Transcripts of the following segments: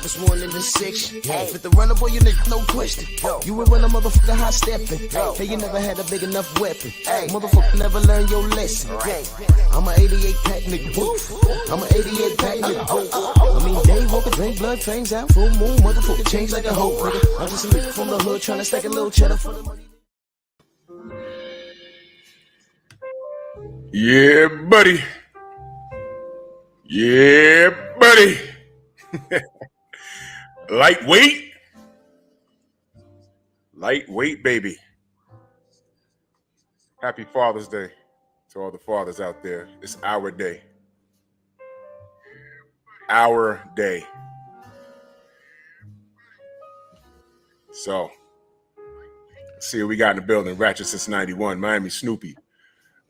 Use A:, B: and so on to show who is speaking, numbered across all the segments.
A: baddest one in the section. With the runner, boy, you nigga, no question. You would run a motherfucker high stepping. Hey, you never had a big enough weapon. Motherfucker never learned your lesson. I'm an 88 pack nigga. I'm an 88 pack nigga. I mean, day walker, drink blood, fangs out, full moon, motherfucker change like a hoe, nigga. I'm just a nigga from the hood trying to stack a little cheddar for the money.
B: Yeah, buddy. Yeah, buddy. Lightweight. Lightweight, baby. Happy Father's Day to all the fathers out there. It's our day. Our day. So, let's see what we got in the building. Ratchet since 91. Miami Snoopy.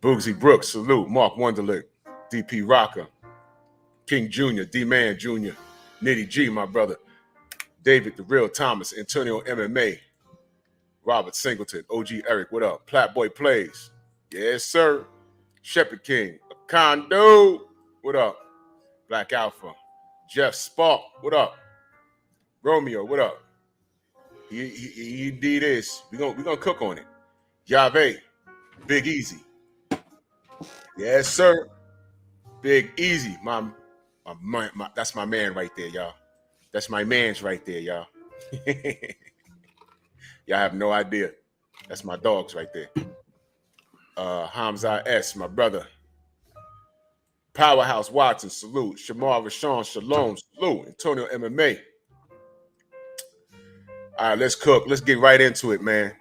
B: Boogsy Brooks, salute. Mark Wunderlich. DP Rocker. King Jr., D-Man Jr., Nitty G, my brother. David, the real Thomas. Antonio MMA. Robert Singleton. OG Eric, what up? Platboy Plays. Yes, sir. Shepherd King. Condo. What up? Black Alpha. Jeff Spark. What up? Romeo. What up? He indeed is. We're gonna cook on it. Yave. Big Easy. Yes, sir. Big Easy. That's my man right there, y'all. That's my man's right there, y'all. Y'all have no idea. That's my dogs right there. Hamza S, my brother. Powerhouse Watson, salute. Shamar Rashawn, shalom, salute. Antonio MMA. All right, let's cook. Let's get right into it, man.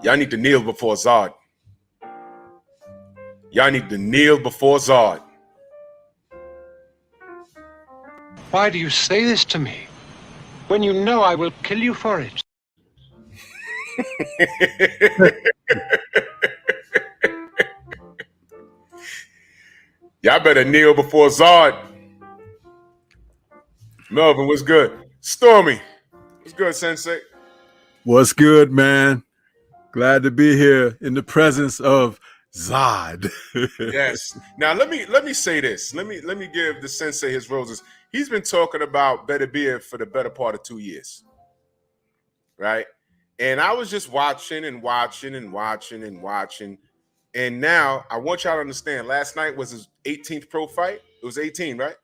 B: Y'all need to kneel before Zod. Y'all need to kneel before Zod.
C: Why do you say this to me when you know I will kill you for it?
B: Y'all better kneel before Zod. Melvin, what's good? Stormy, what's good, Sensei?
D: What's good, man? Glad to be here in the presence of Zod.
B: Yes. Now let me say this. Let me give the Sensei his roses. He's been talking about Beterbiev for the better part of 2 years, right? And I was just watching, and now I want y'all to understand. Last night was his 18th pro fight. It was 18, right?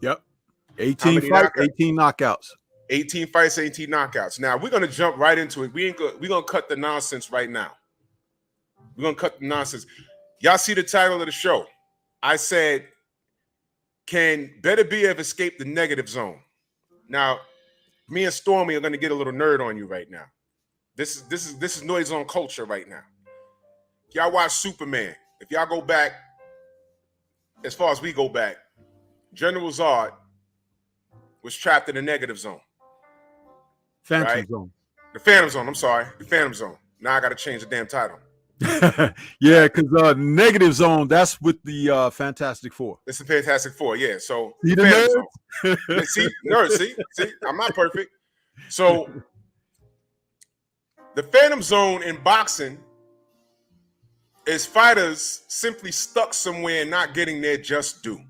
D: Yep. 18 fights, 18 knockouts.
B: 18 fights, 18 knockouts. Now we're gonna jump right into it. We're gonna cut the nonsense right now. We're gonna cut the nonsense. Y'all see the title of the show? I said, can Beterbiev escape the negative zone? Now, me and Stormy are gonna get a little nerd on you right now. This is noise on culture right now. Y'all watch Superman. If y'all go back, as far as we go back, General Zod was trapped in the negative zone.
D: Phantom Zone.
B: The Phantom Zone, I'm sorry. The Phantom Zone. Now I got to change the damn title.
D: Yeah, because negative zone, that's with the Fantastic Four.
B: It's the Fantastic Four, yeah. So
D: See the
B: Phantom Zone. See, nerds, see, I'm not perfect. So the Phantom Zone in boxing is fighters simply stuck somewhere and not getting their just due.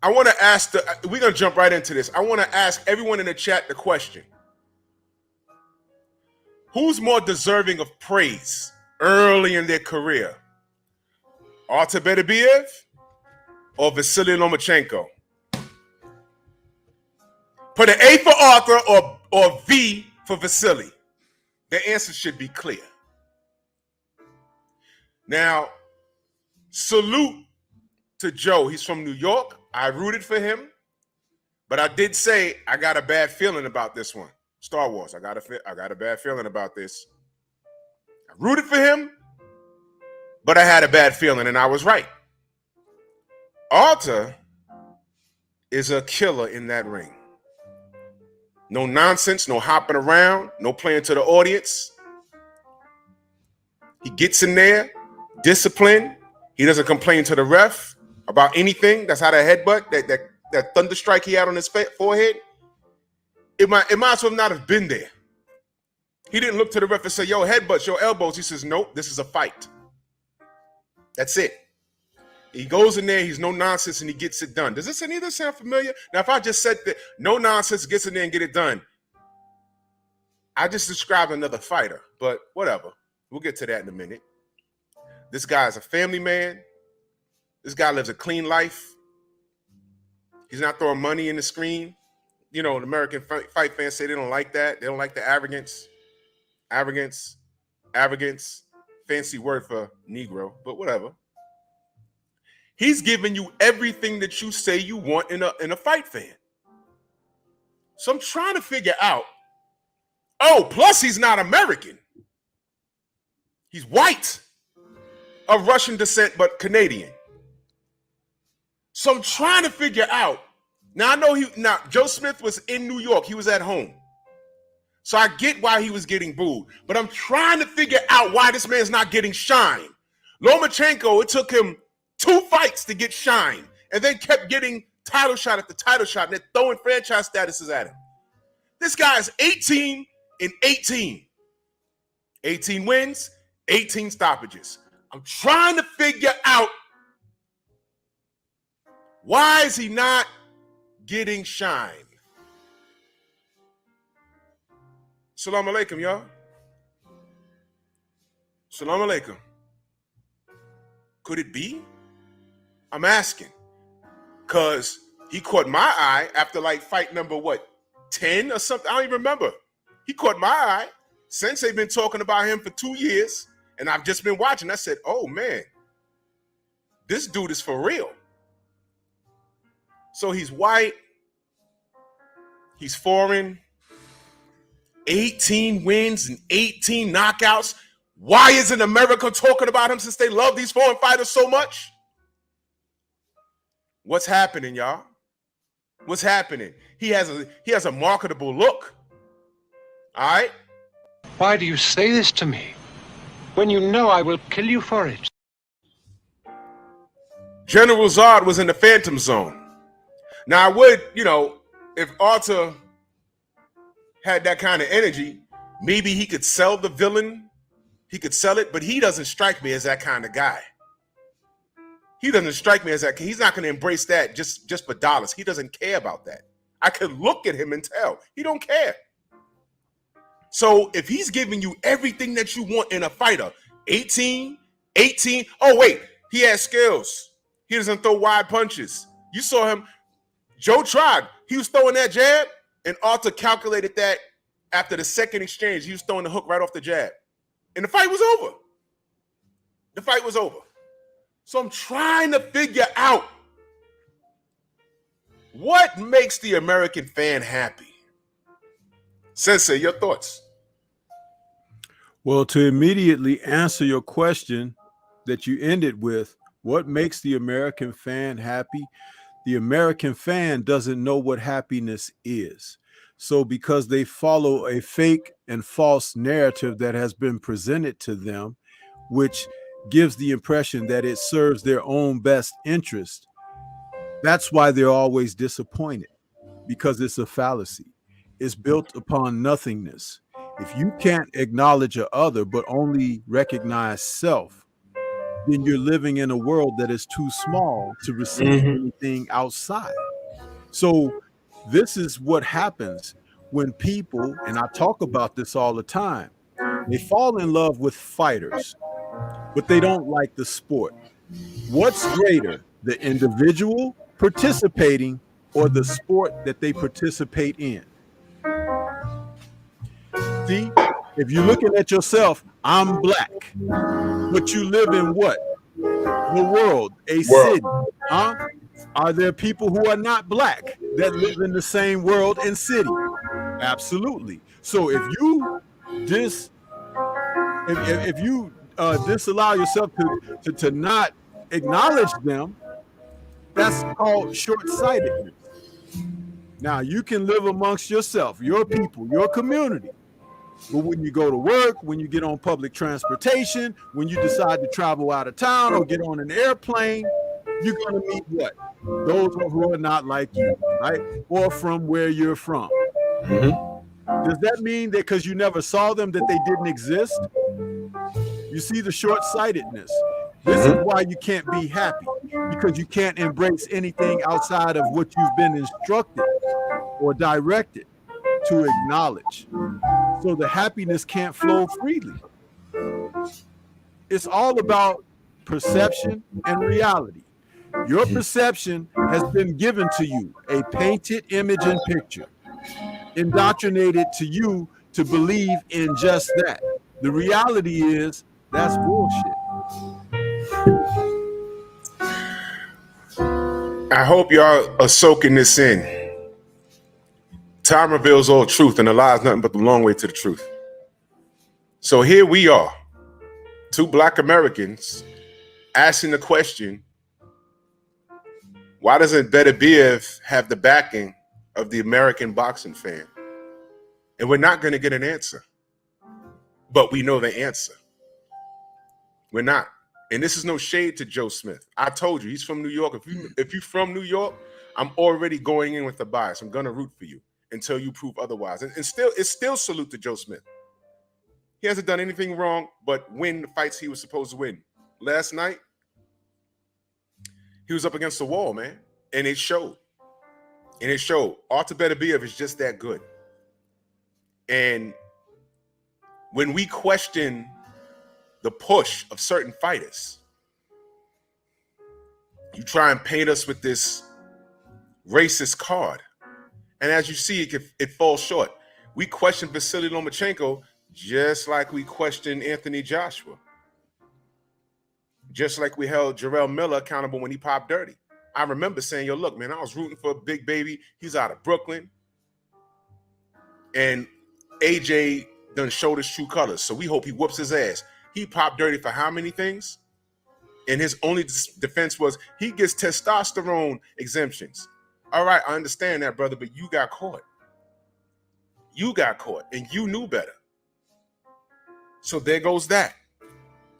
B: I want to ask we're going to jump right into this. I want to ask everyone in the chat the question. Who's more deserving of praise early in their career? Artur Beterbiev or Vasily Lomachenko? Put an A for Arthur or V for Vasily. The answer should be clear. Now, salute to Joe. He's from New York. I rooted for him, but I did say I got a bad feeling about this one. Star Wars, I got a bad feeling about this. I rooted for him, but I had a bad feeling, and I was right. Artur is a killer in that ring. No nonsense, no hopping around, no playing to the audience. He gets in there, discipline. He doesn't complain to the ref about anything. That's how that headbutt, that thunder strike he had on his forehead, it might as well not have been there. He didn't look to the ref and say, yo, headbutts, your elbows. He says, nope, this is a fight. That's it. He goes in there, he's no nonsense, and he gets it done. Does this any of this sound familiar? Now, if I just said that no nonsense, gets in there and get it done, I just described another fighter, but whatever. We'll get to that in a minute. This guy is a family man. This guy lives a clean life. He's not throwing money in the screen. You know, the American fight fans say they don't like that. They don't like the arrogance. Arrogance. Fancy word for Negro, but whatever. He's giving you everything that you say you want in a fight fan. So I'm trying to figure out. Oh, plus he's not American. He's white, of Russian descent, but Canadian. So I'm trying to figure out. Now I know Joe Smith was in New York. He was at home. So I get why he was getting booed. But I'm trying to figure out why this man's not getting shine. Lomachenko, it took him 2 fights to get shine, and then kept getting title shot after title shot, and they're throwing franchise statuses at him. This guy is 18 and 18. 18 wins, 18 stoppages. I'm trying to figure out why is he not getting shine. Salam alaikum, y'all. Salam alaikum. Could it be? I'm asking, because he caught my eye after like fight number, 10 or something? I don't even remember. He caught my eye. Sensei been talking about him for 2 years, and I've just been watching. I said, oh, man, this dude is for real. So he's white. He's foreign. 18 wins and 18 knockouts. Why isn't America talking about him since they love these foreign fighters so much? What's happening, y'all? What's happening? He has a marketable look. All right?
C: Why do you say this to me when you know I will kill you for it?
B: General Zod was in the Phantom Zone. Now, I would, if Artur had that kind of energy, maybe he could sell the villain. He could sell it, but he doesn't strike me as that kind of guy. He doesn't strike me as that. He's not going to embrace that just for dollars. He doesn't care about that. I could look at him and tell he don't care. So if he's giving you everything that you want in a fighter, 18, oh wait, he has skills. He doesn't throw wide punches. You saw him. Joe tried. He was throwing that jab, and Artur calculated that after the second exchange. He was throwing the hook right off the jab. And the fight was over. The fight was over. So I'm trying to figure out what makes the American fan happy. Sensei, your thoughts?
D: Well, to immediately answer your question that you ended with, what makes the American fan happy? The American fan doesn't know what happiness is. So because they follow a fake and false narrative that has been presented to them, which gives the impression that it serves their own best interest, that's why they're always disappointed, because it's a fallacy. It's built upon nothingness. If you can't acknowledge a other but only recognize self, then you're living in a world that is too small to receive anything outside. So this is what happens when people, and I talk about this all the time, they fall in love with fighters, but they don't like the sport. What's greater, the individual participating or the sport that they participate in? See, if you're looking at yourself, I'm black, but you live in what? The world, a city, huh? Are there people who are not black that live in the same world and city? Absolutely. So if you disallow yourself to not acknowledge them, that's called short-sightedness. Now you can live amongst yourself, your people, your community. But when you go to work, when you get on public transportation, when you decide to travel out of town or get on an airplane, you're going to meet what? Those who are not like you, right? Or from where you're from. Does that mean that because you never saw them that they didn't exist? You see the short-sightedness. This is why you can't be happy, because you can't embrace anything outside of what you've been instructed or directed to acknowledge. So the happiness can't flow freely. It's all about perception and reality. Your perception has been given to you, a painted image and picture, indoctrinated to you to believe in just that. The reality is that's bullshit.
B: I hope y'all are soaking this in. Time reveals all truth, and the lie is nothing but the long way to the truth. So here we are, two Black Americans asking the question, why doesn't Beterbiev have the backing of the American boxing fan? And we're not going to get an answer, but we know the answer. We're not. And this is no shade to Joe Smith. I told you, he's from New York. If you're from New York, I'm already going in with a bias. I'm going to root for you until you prove otherwise. And it's still salute to Joe Smith. He hasn't done anything wrong but win the fights he was supposed to win. Last night, he was up against the wall, man. And it showed. And it showed. Artur Beterbiev is just that good. And when we question the push of certain fighters, you try and paint us with this racist card. And as you see, it falls short. We question Vasily Lomachenko just like we questioned Anthony Joshua. Just like we held Jarrell Miller accountable when he popped dirty. I remember saying, yo, look, man, I was rooting for Big Baby. He's out of Brooklyn. And AJ done showed his true colors. So we hope he whoops his ass. He popped dirty for how many things? And his only defense was he gets testosterone exemptions. All right, I understand that, brother, but you got caught. You got caught, and you knew better. So there goes that.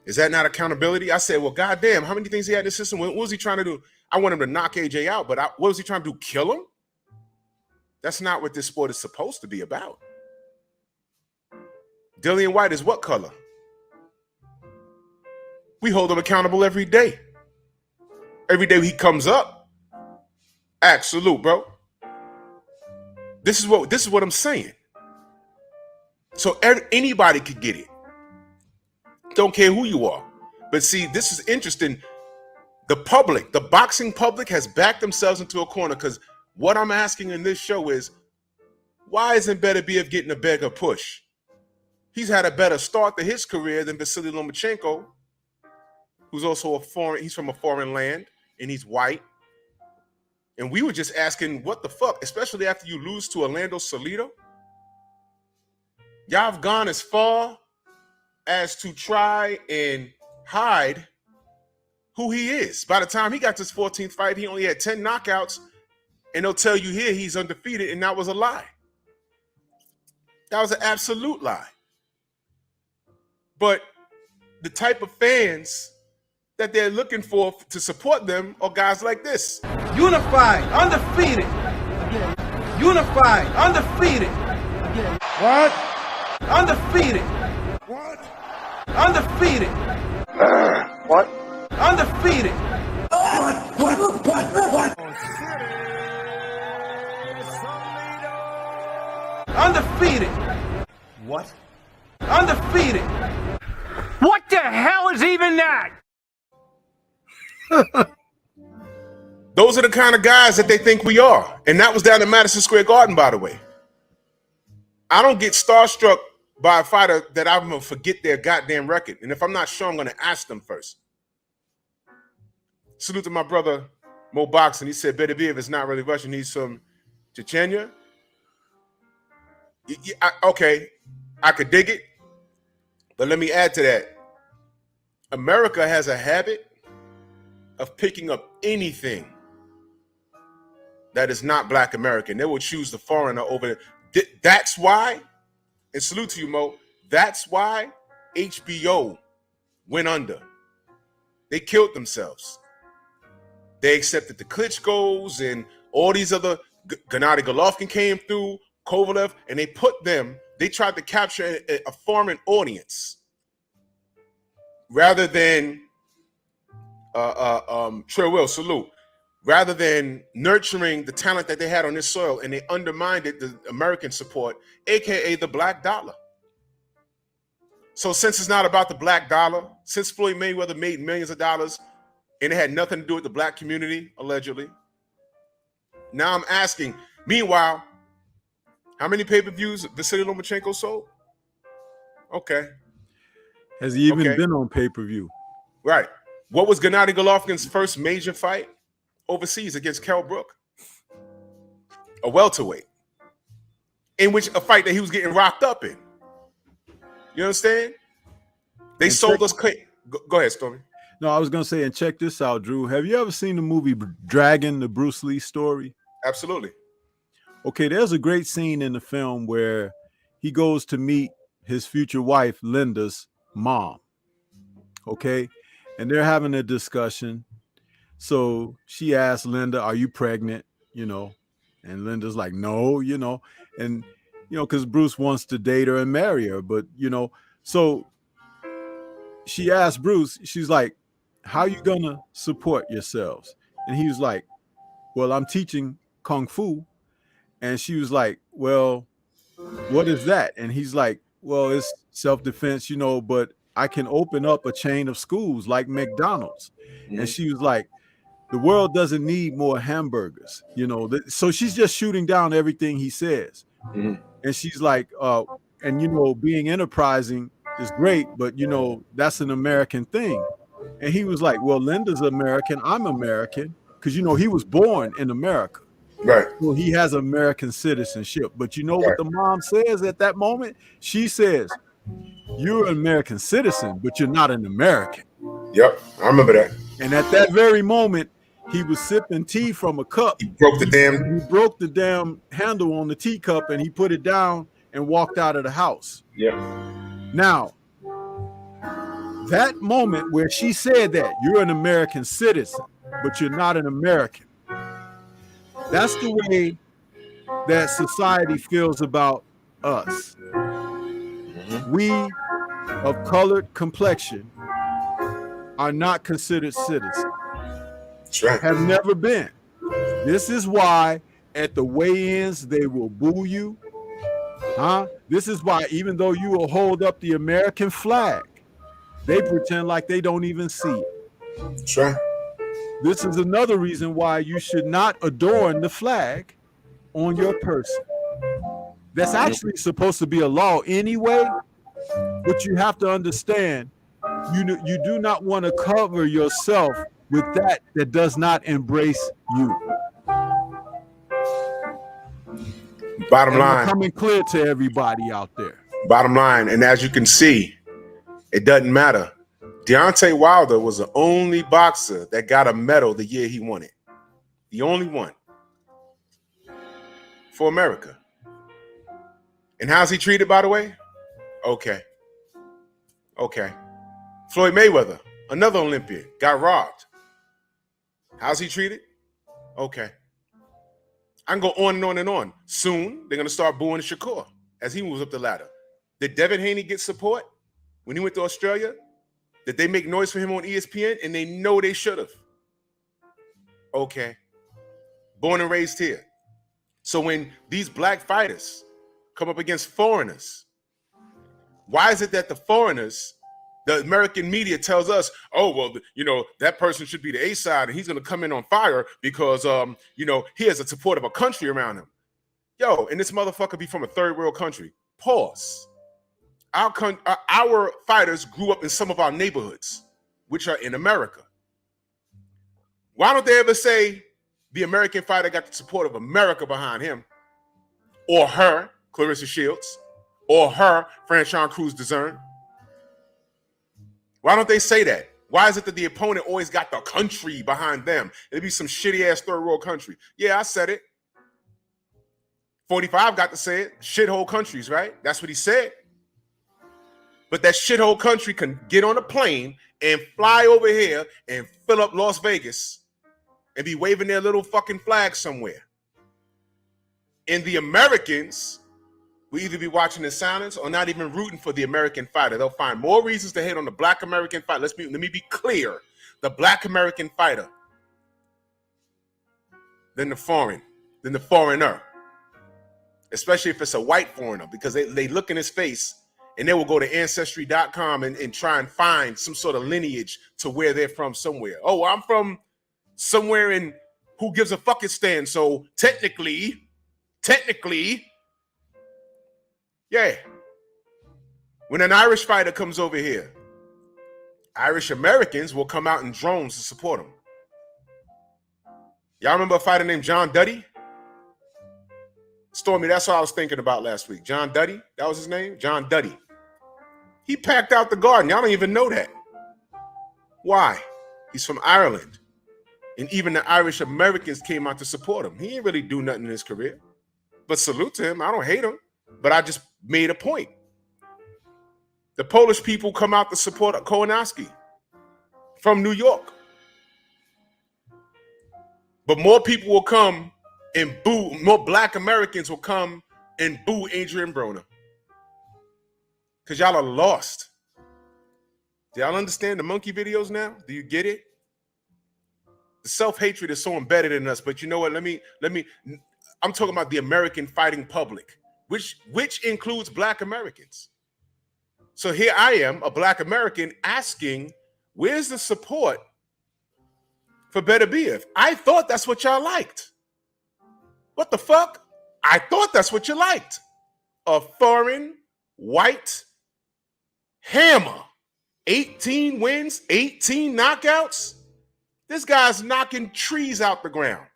B: Is that not accountability? I said, well, goddamn, how many things he had in the system? What was he trying to do? I want him to knock AJ out, but what was he trying to do? Kill him? That's not what this sport is supposed to be about. Dillian White is what color? We hold him accountable every day. Every day he comes up. Absolute, bro. This is what I'm saying. So anybody could get it. Don't care who you are. But see, this is interesting. The public, the boxing public has backed themselves into a corner, because what I'm asking in this show is, why isn't Beterbiev getting a bigger push? He's had a better start to his career than Vasily Lomachenko, who's also he's from a foreign land, and he's white. And we were just asking, what the fuck, especially after you lose to Orlando Salido? Y'all have gone as far as to try and hide who he is. By the time he got to his 14th fight, he only had 10 knockouts, and they'll tell you here he's undefeated, and that was a lie. That was an absolute lie. But the type of fans that they're looking for to support them are guys like this.
E: Unified, undefeated. Unified, undefeated.
A: What?
E: Undefeated.
A: What?
E: Undefeated.
A: What?
E: Undefeated.
A: What?
E: Undefeated.
A: What?
E: Undefeated.
F: What the hell is even that?
B: Those are the kind of guys that they think we are. And that was down at Madison Square Garden, by the way. I don't get starstruck by a fighter that I'm going to forget their goddamn record. And if I'm not sure, I'm going to ask them first. Salute to my brother, Mo Boxing. He said Beterbiev is not really Russian. He's from Chechnya. Okay, I could dig it. But let me add to that. America has a habit of picking up anything that is not Black American. They will choose the foreigner over there. That's why, and salute to you, Mo, that's why HBO went under. They killed themselves. They accepted the Klitschko's and all these other, Gennady Golovkin came through, Kovalev, and they tried to capture a foreign audience rather than Trey Will, salute. Rather than nurturing the talent that they had on this soil, and they undermined the American support, aka the black dollar. So since it's not about the black dollar, since Floyd Mayweather made millions of dollars and it had nothing to do with the black community, allegedly, now I'm asking, meanwhile, how many pay-per-views Vasily Lomachenko sold? Okay.
D: Has he even been on pay-per-view?
B: Right. What was Gennady Golovkin's first major fight overseas against Kell Brook? A welterweight. In which a fight that he was getting rocked up in. You understand? They
D: And
B: sold us. Go ahead, Stormy.
D: No, I was going to say, and check this out, Drew. Have you ever seen the movie Dragon, the Bruce Lee story?
B: Absolutely.
D: Okay, there's a great scene in the film where he goes to meet his future wife, Linda's mom. Okay, and they're having a discussion. So she asks Linda, "Are you pregnant?" You know, and Linda's like, "No," you know, and you know, because Bruce wants to date her and marry her, but you know, so she asked Bruce, she's like, "How you gonna support yourselves?" And he was like, "Well, I'm teaching Kung Fu." And she was like, "Well, what is that?" And he's like, "Well, it's self-defense, you know, but I can open up a chain of schools like McDonald's." And she was like, "The world doesn't need more hamburgers, you know." So she's just shooting down everything he says. And she's like, and you know, being enterprising is great, but you know, that's an American thing. And he was like, "Well, Linda's American, I'm American," because you know, he was born in America.
B: Right.
D: Well, he has American citizenship. But you know what the mom says at that moment? She says, "You're an American citizen, but you're not an American."
B: Yep, I remember that.
D: And at that very moment, he was sipping tea from a cup.
B: He broke the
D: damn handle on the teacup, and he put it down and walked out of the house.
B: Yeah.
D: Now, that moment where she said that, "You're an American citizen, but you're not an American," that's the way that society feels about us. We of colored complexion are not considered citizens.
B: That's right.
D: Have never been. This is why at the weigh-ins they will boo you. This is why even though you will hold up the American flag, they pretend like they don't even see it.
B: That's right.
D: This is another reason why you should not adorn the flag on your person. That's actually supposed to be a law anyway, but you have to understand, you do not want to cover yourself with that does not embrace you.
B: Bottom line.
D: Coming clear to everybody out there.
B: Bottom line, and as you can see, it doesn't matter. Deontay Wilder was the only boxer that got a medal the year he won it. The only one. For America. And how's he treated, by the way? Okay. Floyd Mayweather, another Olympian, got robbed. How's he treated? Okay. I can go on and on and on. Soon, they're going to start booing Shakur as he moves up the ladder. Did Devin Haney get support when he went to Australia? Did they make noise for him on ESPN? And they know they should have. Okay. Born and raised here. So when these black fighters come up against foreigners, why is it that the foreigners, the American media tells us, "Oh, well, you know, that person should be the A side and he's going to come in on fire because, you know, he has a support of a country around him." Yo, and this motherfucker be from a third world country. Pause. Our fighters grew up in some of our neighborhoods, which are in America. Why don't they ever say the American fighter got the support of America behind him, or her, Clarissa Shields, or her, Franchon Cruz-Dezern? Why don't they say that? Why is it that the opponent always got the country behind them? It'd be some shitty-ass third world country. Yeah, I said it. 45 got to say it. Shithole countries, right? That's what he said. But that shithole country can get on a plane and fly over here and fill up Las Vegas and be waving their little fucking flag somewhere. And the Americans will either be watching in silence or not even rooting for the American fighter. They'll find more reasons to hate on the black American fighter. Let me be clear. the black American fighter than the foreigner, especially if it's a white foreigner, because they look in his face and they will go to Ancestry.com and try and find some sort of lineage to where they're from somewhere. Oh, I'm from somewhere in who gives a fuckistan, so technically, yeah. When an Irish fighter comes over here, Irish Americans will come out in drones to support him. Y'all remember a fighter named John Duddy? Stormy, that's what I was thinking about last week. John Duddy, that was his name? John Duddy. He packed out the garden. Y'all don't even know that. Why? He's from Ireland. And even the Irish Americans came out to support him. He ain't really do nothing in his career. But salute to him. I don't hate him. But I just made a point. The Polish people come out to support Kownacki from New York. But more people will come and boo, more black Americans will come and boo Adrian Broner. Because y'all are lost. Do y'all understand the monkey videos now? Do you get it? The self-hatred is so embedded in us. But you know what? I'm talking about the American fighting public, which includes black Americans. So here I am, a black American, asking, where's the support for Beterbiev? I thought that's what y'all liked. What the fuck? I thought that's what you liked. A foreign white hammer. 18 wins, 18 knockouts. This guy's knocking trees out the ground.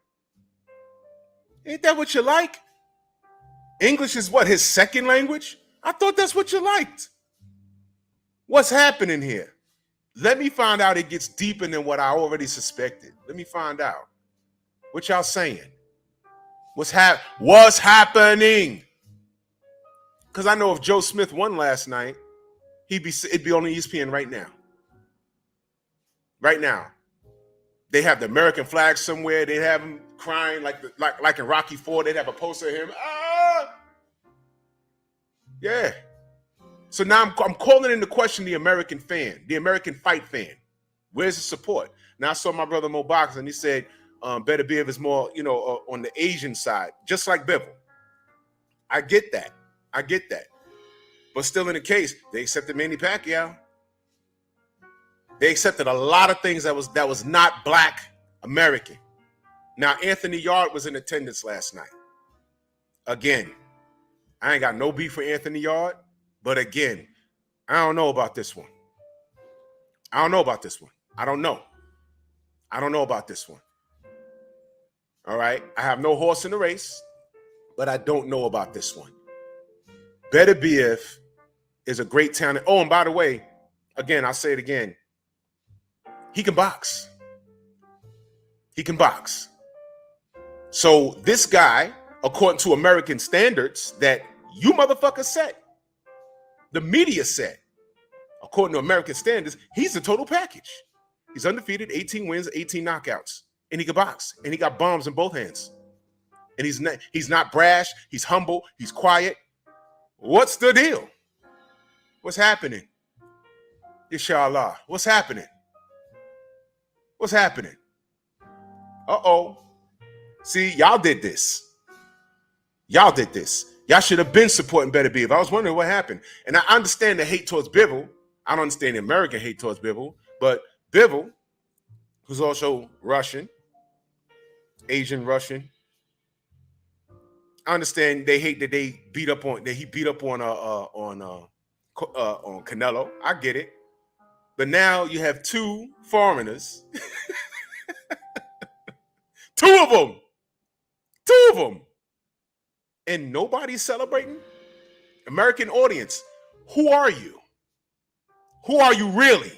B: Ain't that what you like? English is what, his second language? I thought that's what you liked. What's happening here? Let me find out it gets deeper than what I already suspected. Let me find out. What y'all saying? What's happening? Because I know if Joe Smith won last night, it'd be on ESPN right now. Right now. They have the American flag somewhere. They'd have him crying like in Rocky IV. They'd have a poster of him. Ah! Yeah. So now I'm calling into question the American fan, the American fight fan. Where's the support? Now I saw my brother Mo Box and he said Beterbiev is more, on the Asian side, just like Bivol. I get that. But still in the case, they accepted Manny Pacquiao. They accepted a lot of things that was not black American. Now, Anthony Yard was in attendance last night. Again, I ain't got no beef with Anthony Yard, but again, I don't know about this one. I don't know about this one. I don't know about this one. All right? I have no horse in the race, but I don't know about this one. Beterbiev is a great talent. Oh, and by the way, again, I'll say it again. He can box. So this guy, according to American standards that you motherfuckers set, the media set, according to American standards, he's the total package. He's undefeated, 18 wins, 18 knockouts, and he can box, and he got bombs in both hands. And he's not brash, he's humble, he's quiet. What's the deal? What's happening? Inshallah. What's happening? Uh-oh. See, y'all did this. Y'all should have been supporting Beterbiev. I was wondering what happened. And I understand the hate towards Bivol. I don't understand the American hate towards Bivol. But Bivol, who's also Russian, Asian Russian, I understand they hate that he beat up on Canelo. I get it. But now you have two foreigners. Two of them. And nobody's celebrating? American audience, who are you? Who are you really?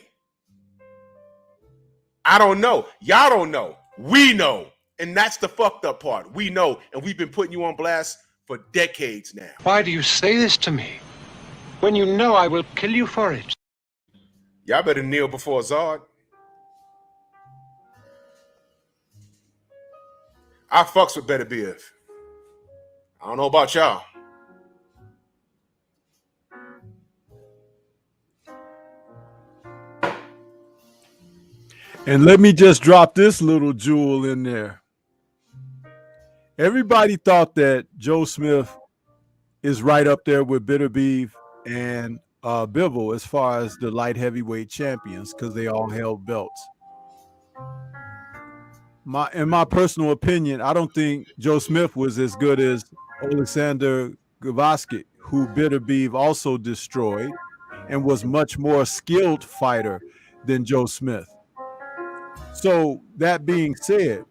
B: I don't know. Y'all don't know. We know. And that's the fucked up part. We know. And we've been putting you on blast for decades now.
C: Why do you say this to me when you know I will kill you for it?
B: Y'all better kneel before Zod. I fucks with Beterbiev. I don't know about y'all.
D: And let me just drop this little jewel in there. Everybody thought that Joe Smith is right up there with Beterbiev and Bivol as far as the light heavyweight champions because they all held belts. In my personal opinion, I don't think Joe Smith was as good as Alexander Gavaskik, who Beterbiev also destroyed and was much more skilled fighter than Joe Smith. So that being said,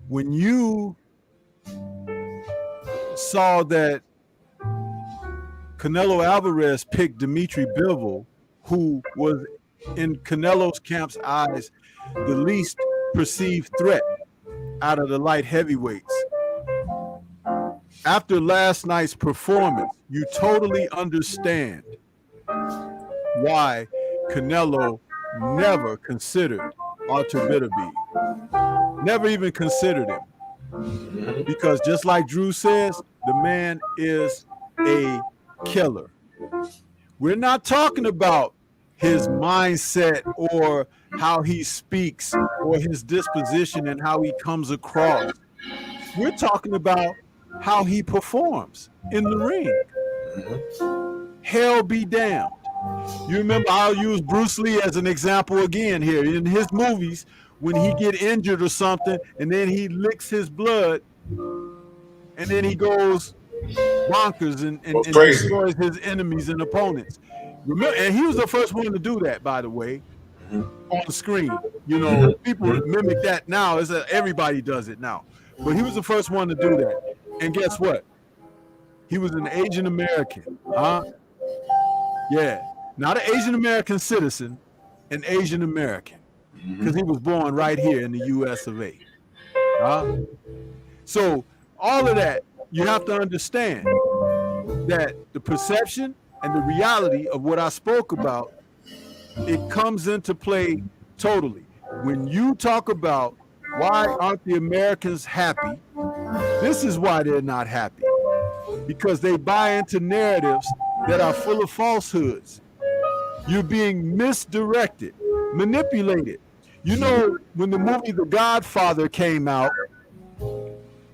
D: when you saw that Canelo Alvarez picked Dimitri Bivol, who was in Canelo's camp's eyes the least perceived threat out of the light heavyweights, after last night's performance, you totally understand why Canelo never considered Artur Beterbiev. Never even considered him. Because just like Drew says, the man is a killer. We're not talking about his mindset or how he speaks or his disposition and how he comes across. We're talking about how he performs in the ring. Hell be damned. You remember, I'll use Bruce Lee as an example again here. In his movies, when he get injured or something, and then he licks his blood, and then he goes bonkers and destroys his enemies and opponents. Remember, and he was the first one to do that, by the way, on the screen. You know, people mimic that now. Everybody does it now. But he was the first one to do that. And guess what? He was an Asian American, huh? Yeah, not an Asian American citizen, an Asian American, because he was born right here in the U.S. of A. So all of that, you have to understand that the perception and the reality of what I spoke about, it comes into play totally. When you talk about why aren't the Americans happy, this is why they're not happy. Because they buy into narratives that are full of falsehoods. You're being misdirected, manipulated. You know, when the movie The Godfather came out,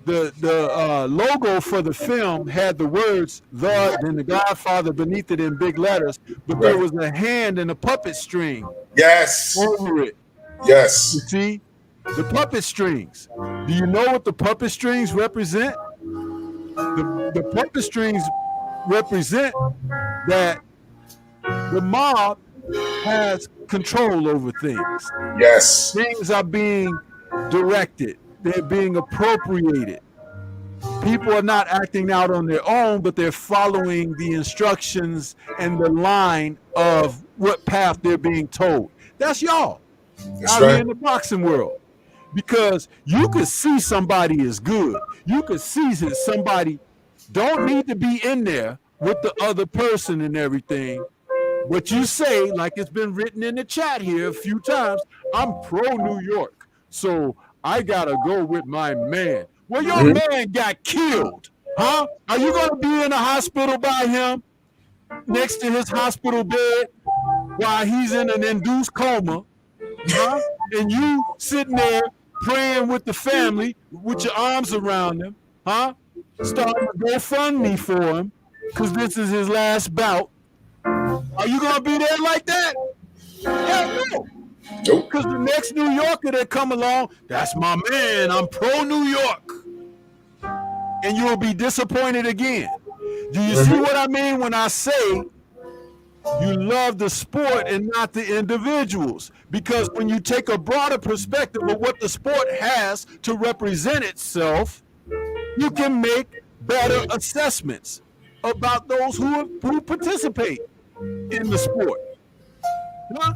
D: the logo for the film had the words "The" and "The Godfather" beneath it in big letters, but there was a hand and a puppet string over it.
B: Yes.
D: You see, the puppet strings. Do you know what the puppet strings represent? The puppet strings represent that the mob has control over things.
B: Yes.
D: Things are being directed. They're being appropriated. People are not acting out on their own, but they're following the instructions and the line of what path they're being told. That's y'all out here in the boxing world. Because you could see somebody is good. You could see that somebody don't need to be in there with the other person and everything. But you say, like it's been written in the chat here a few times, I'm pro New York, so I gotta go with my man. Well, your man got killed, huh? Are you gonna be in a hospital by him, next to his hospital bed, while he's in an induced coma, huh? And you sitting there praying with the family with your arms around him, huh? Starting to GoFundMe for him because this is his last bout. Are you gonna be there like that? Hell no.
B: Nope.
D: Because the next New Yorker that come along, that's my man. I'm pro New York, and you'll be disappointed again. Do you see what I mean when I say you love the sport and not the individuals? Because when you take a broader perspective of what the sport has to represent itself, you can make better assessments about those who participate in the sport. Huh?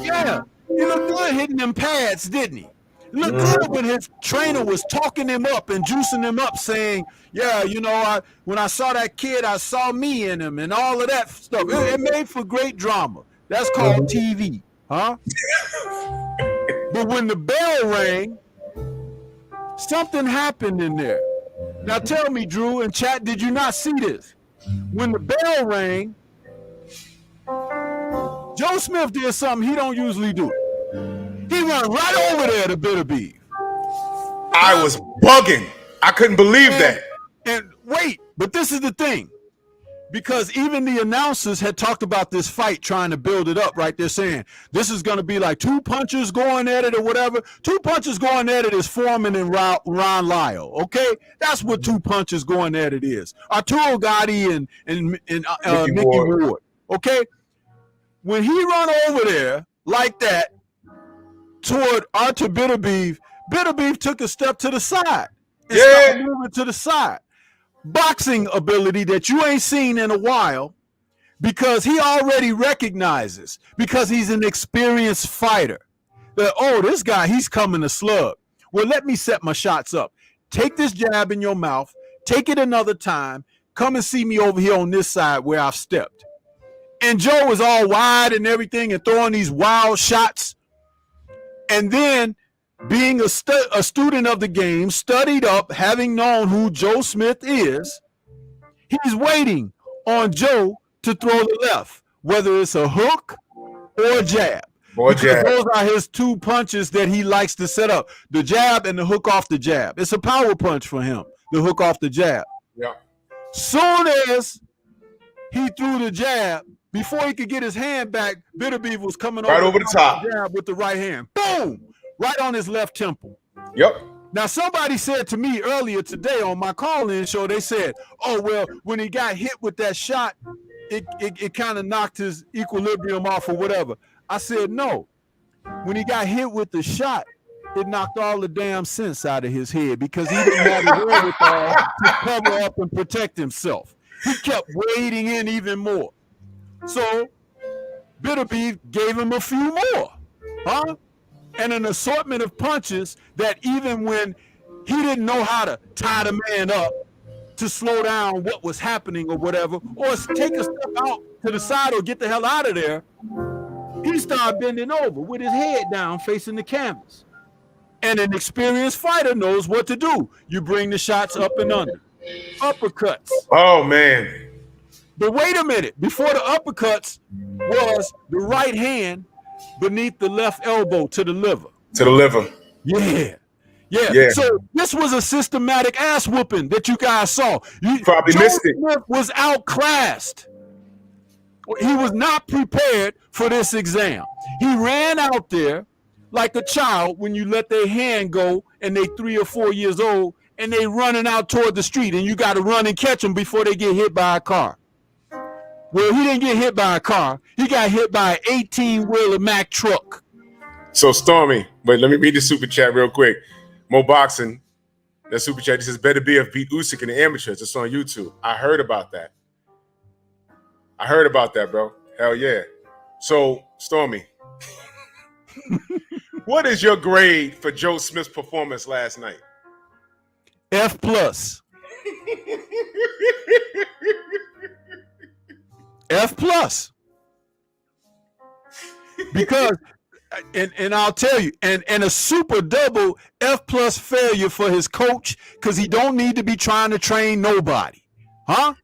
D: Yeah, he looked good hitting them pads, didn't he? He looked good when his trainer was talking him up and juicing him up, saying, yeah, you know, when I saw that kid, I saw me in him and all of that stuff. It made for great drama. That's called TV, huh? But when the bell rang, something happened in there. Now tell me, Drew, and chat, did you not see this? When the bell rang, Joe Smith did something he don't usually do. He went right over there to Beterbiev.
B: I was bugging. I couldn't believe that.
D: And wait, but this is the thing. Because even the announcers had talked about this fight, trying to build it up, right? They're saying this is going to be like two punches going at it or whatever. Two punches going at it is Foreman and Ron Lyle, okay? That's what two punches going at it is. Arturo Gotti and Mickey Ward, okay? When he run over there like that toward Artur Beterbiev, Beterbiev took a step to the side and started moving to the side. Boxing ability that you ain't seen in a while, because he already recognizes, because he's an experienced fighter, that, oh, this guy, he's coming to slug. Well, let me set my shots up. Take this jab in your mouth, take it another time, come and see me over here on this side where I've stepped. And Joe was all wide and everything and throwing these wild shots. And then, being a student of the game, studied up, having known who Joe Smith is, he's waiting on Joe to throw the left, whether it's a hook or a jab. Those are his two punches that he likes to set up, the jab and the hook off the jab. It's a power punch for him, the hook off the jab.
B: Yeah.
D: Soon as he threw the jab, before he could get his hand back, Beterbiev was coming
B: right over the top
D: jab with the right hand. Boom! Right on his left temple.
B: Yep.
D: Now, somebody said to me earlier today on my call-in show, they said, oh, well, when he got hit with that shot, it kind of knocked his equilibrium off or whatever. I said, no. When he got hit with the shot, it knocked all the damn sense out of his head, because he didn't have the wherewithal to cover up and protect himself. He kept wading in even more. So Beterbiev gave him a few more. Huh? And an assortment of punches that even when he didn't know how to tie the man up to slow down what was happening or whatever, or take a step out to the side or get the hell out of there, he started bending over with his head down facing the canvas. And an experienced fighter knows what to do. You bring the shots up and under. Uppercuts.
B: Oh, man.
D: But wait a minute. Before the uppercuts was the right hand beneath the left elbow to the liver.
B: To the liver.
D: Yeah. So this was a systematic ass whooping that you guys saw.
B: Probably missed it.
D: Smith was outclassed. He was not prepared for this exam. He ran out there like a child when you let their hand go and they 3 or 4 years old and they running out toward the street and you got to run and catch them before they get hit by a car. Well, he didn't get hit by a car. He got hit by an 18-wheeler Mack truck.
B: So, Stormy, wait, let me read the super chat real quick. Mo Boxing, that super chat, he says, Beterbiev beat Usyk in the amateurs. It's on YouTube. I heard about that. Bro. Hell yeah. So, Stormy, what is your grade for Joe Smith's performance last night?
D: F+. F+. Because, and I'll tell you, and a super double F+ failure for his coach, because he don't need to be trying to train nobody. Huh?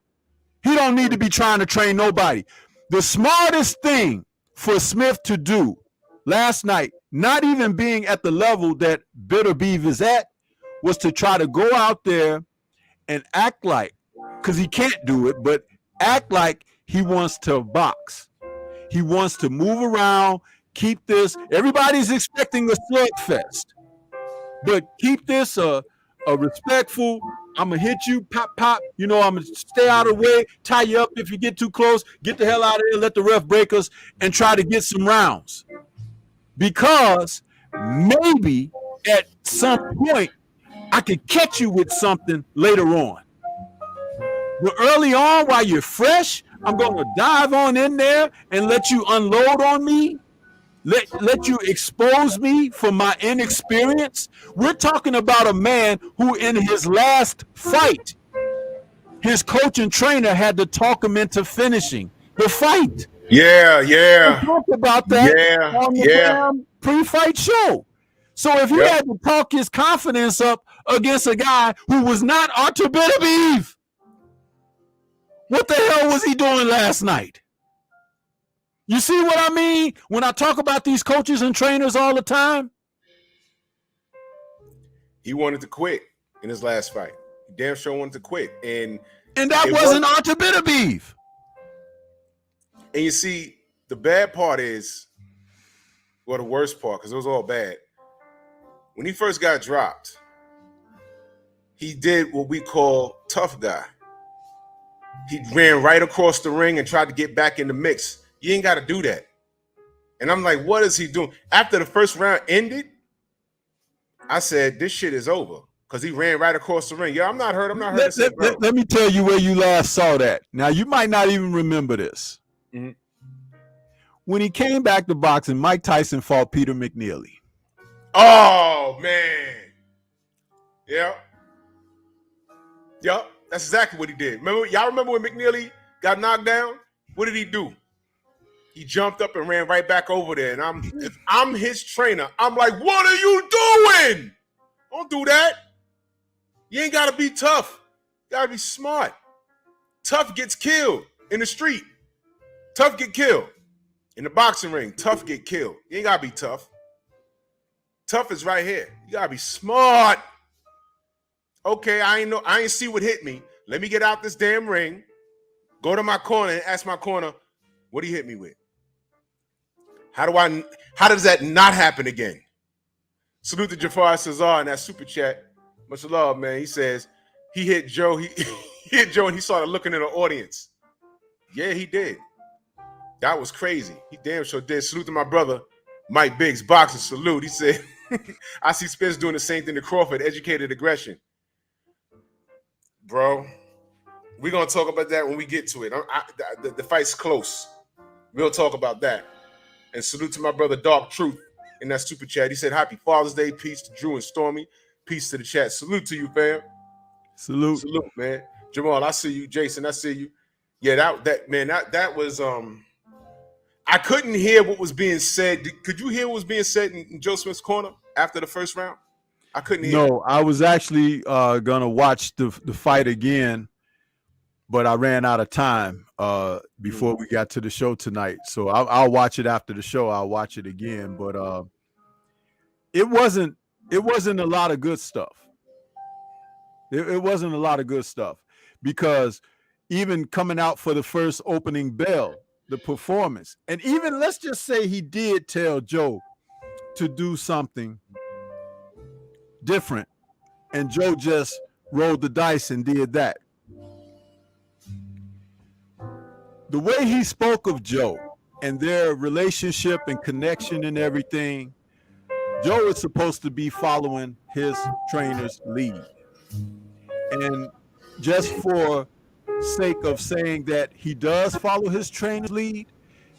D: He don't need to be trying to train nobody. The smartest thing for Smith to do last night, not even being at the level that Beterbiev is at, was to try to go out there and act like, because he can't do it, but act like he wants to box. He wants to move around, keep this. Everybody's expecting a slugfest, but keep this a respectful. I'm gonna hit you, pop, pop. You know, I'm gonna stay out of the way, tie you up if you get too close. Get the hell out of here. Let the ref break us and try to get some rounds, because maybe at some point I could catch you with something later on. But early on, while you're fresh, I'm going to dive on in there and let you unload on me, let you expose me for my inexperience. We're talking about a man who in his last fight, his coach and trainer had to talk him into finishing the fight.
B: Yeah.
D: We talked about that on the pre-fight show. So if he had to talk his confidence up against a guy who was not Artur Beterbiev, what the hell was he doing last night? You see what I mean when I talk about these coaches and trainers all the time?
B: He wanted to quit in his last fight. He damn sure wanted to quit. And
D: that wasn't Artur Beterbiev.
B: And you see, the bad part is, well, the worst part, because it was all bad. When he first got dropped, he did what we call tough guy. He ran right across the ring and tried to get back in the mix. You ain't got to do that. And I'm like, what is he doing? After the first round ended, I said, this shit is over. Because he ran right across the ring. Yeah, I'm not hurt. I'm not hurt.
D: Let me tell you where you last saw that. Now, you might not even remember this.
B: Mm-hmm.
D: When he came back to boxing, Mike Tyson fought Peter McNeely.
B: Oh, man. Yeah. Yep. That's exactly what he did. Y'all remember when McNeely got knocked down? What did he do? He jumped up and ran right back over there. And if I'm his trainer, I'm like, what are you doing? Don't do that. You ain't got to be tough. You got to be smart. Tough gets killed in the street. Tough get killed. In the boxing ring, tough get killed. You ain't got to be tough. Tough is right here. You got to be smart. Okay, I ain't see what hit me. Let me get out this damn ring, go to my corner and ask my corner, what he hit me with? How does that not happen again? Salute to Jafar Cesar in that super chat. Much love, man. He says he hit Joe. He hit Joe and he started looking in the audience. Yeah, he did. That was crazy. He damn sure did. Salute to my brother, Mike Biggs, boxer. Salute. He said, I see Spence doing the same thing to Crawford, educated aggression. Bro, we're going to talk about that when we get to it. The fight's close. We'll talk about that. And salute to my brother, Dark Truth, in that super chat. He said, happy Father's Day. Peace to Drew and Stormy. Peace to the chat. Salute to you, fam.
D: Salute,
B: man. Jamal, I see you. Jason, I see you. Yeah, that was I couldn't hear what was being said. Could you hear what was being said in Joe Smith's corner after the first round? I couldn't hear.
D: No, I was actually gonna watch the fight again, but I ran out of time before we got to the show tonight. So I'll watch it after the show. I'll watch it again, but it wasn't a lot of good stuff. It wasn't a lot of good stuff because even coming out for the first opening bell, the performance, and even let's just say he did tell Joe to do something different, and Joe just rolled the dice and did that. The way he spoke of Joe and their relationship and connection and everything, Joe is supposed to be following his trainer's lead. And just for sake of saying that he does follow his trainer's lead,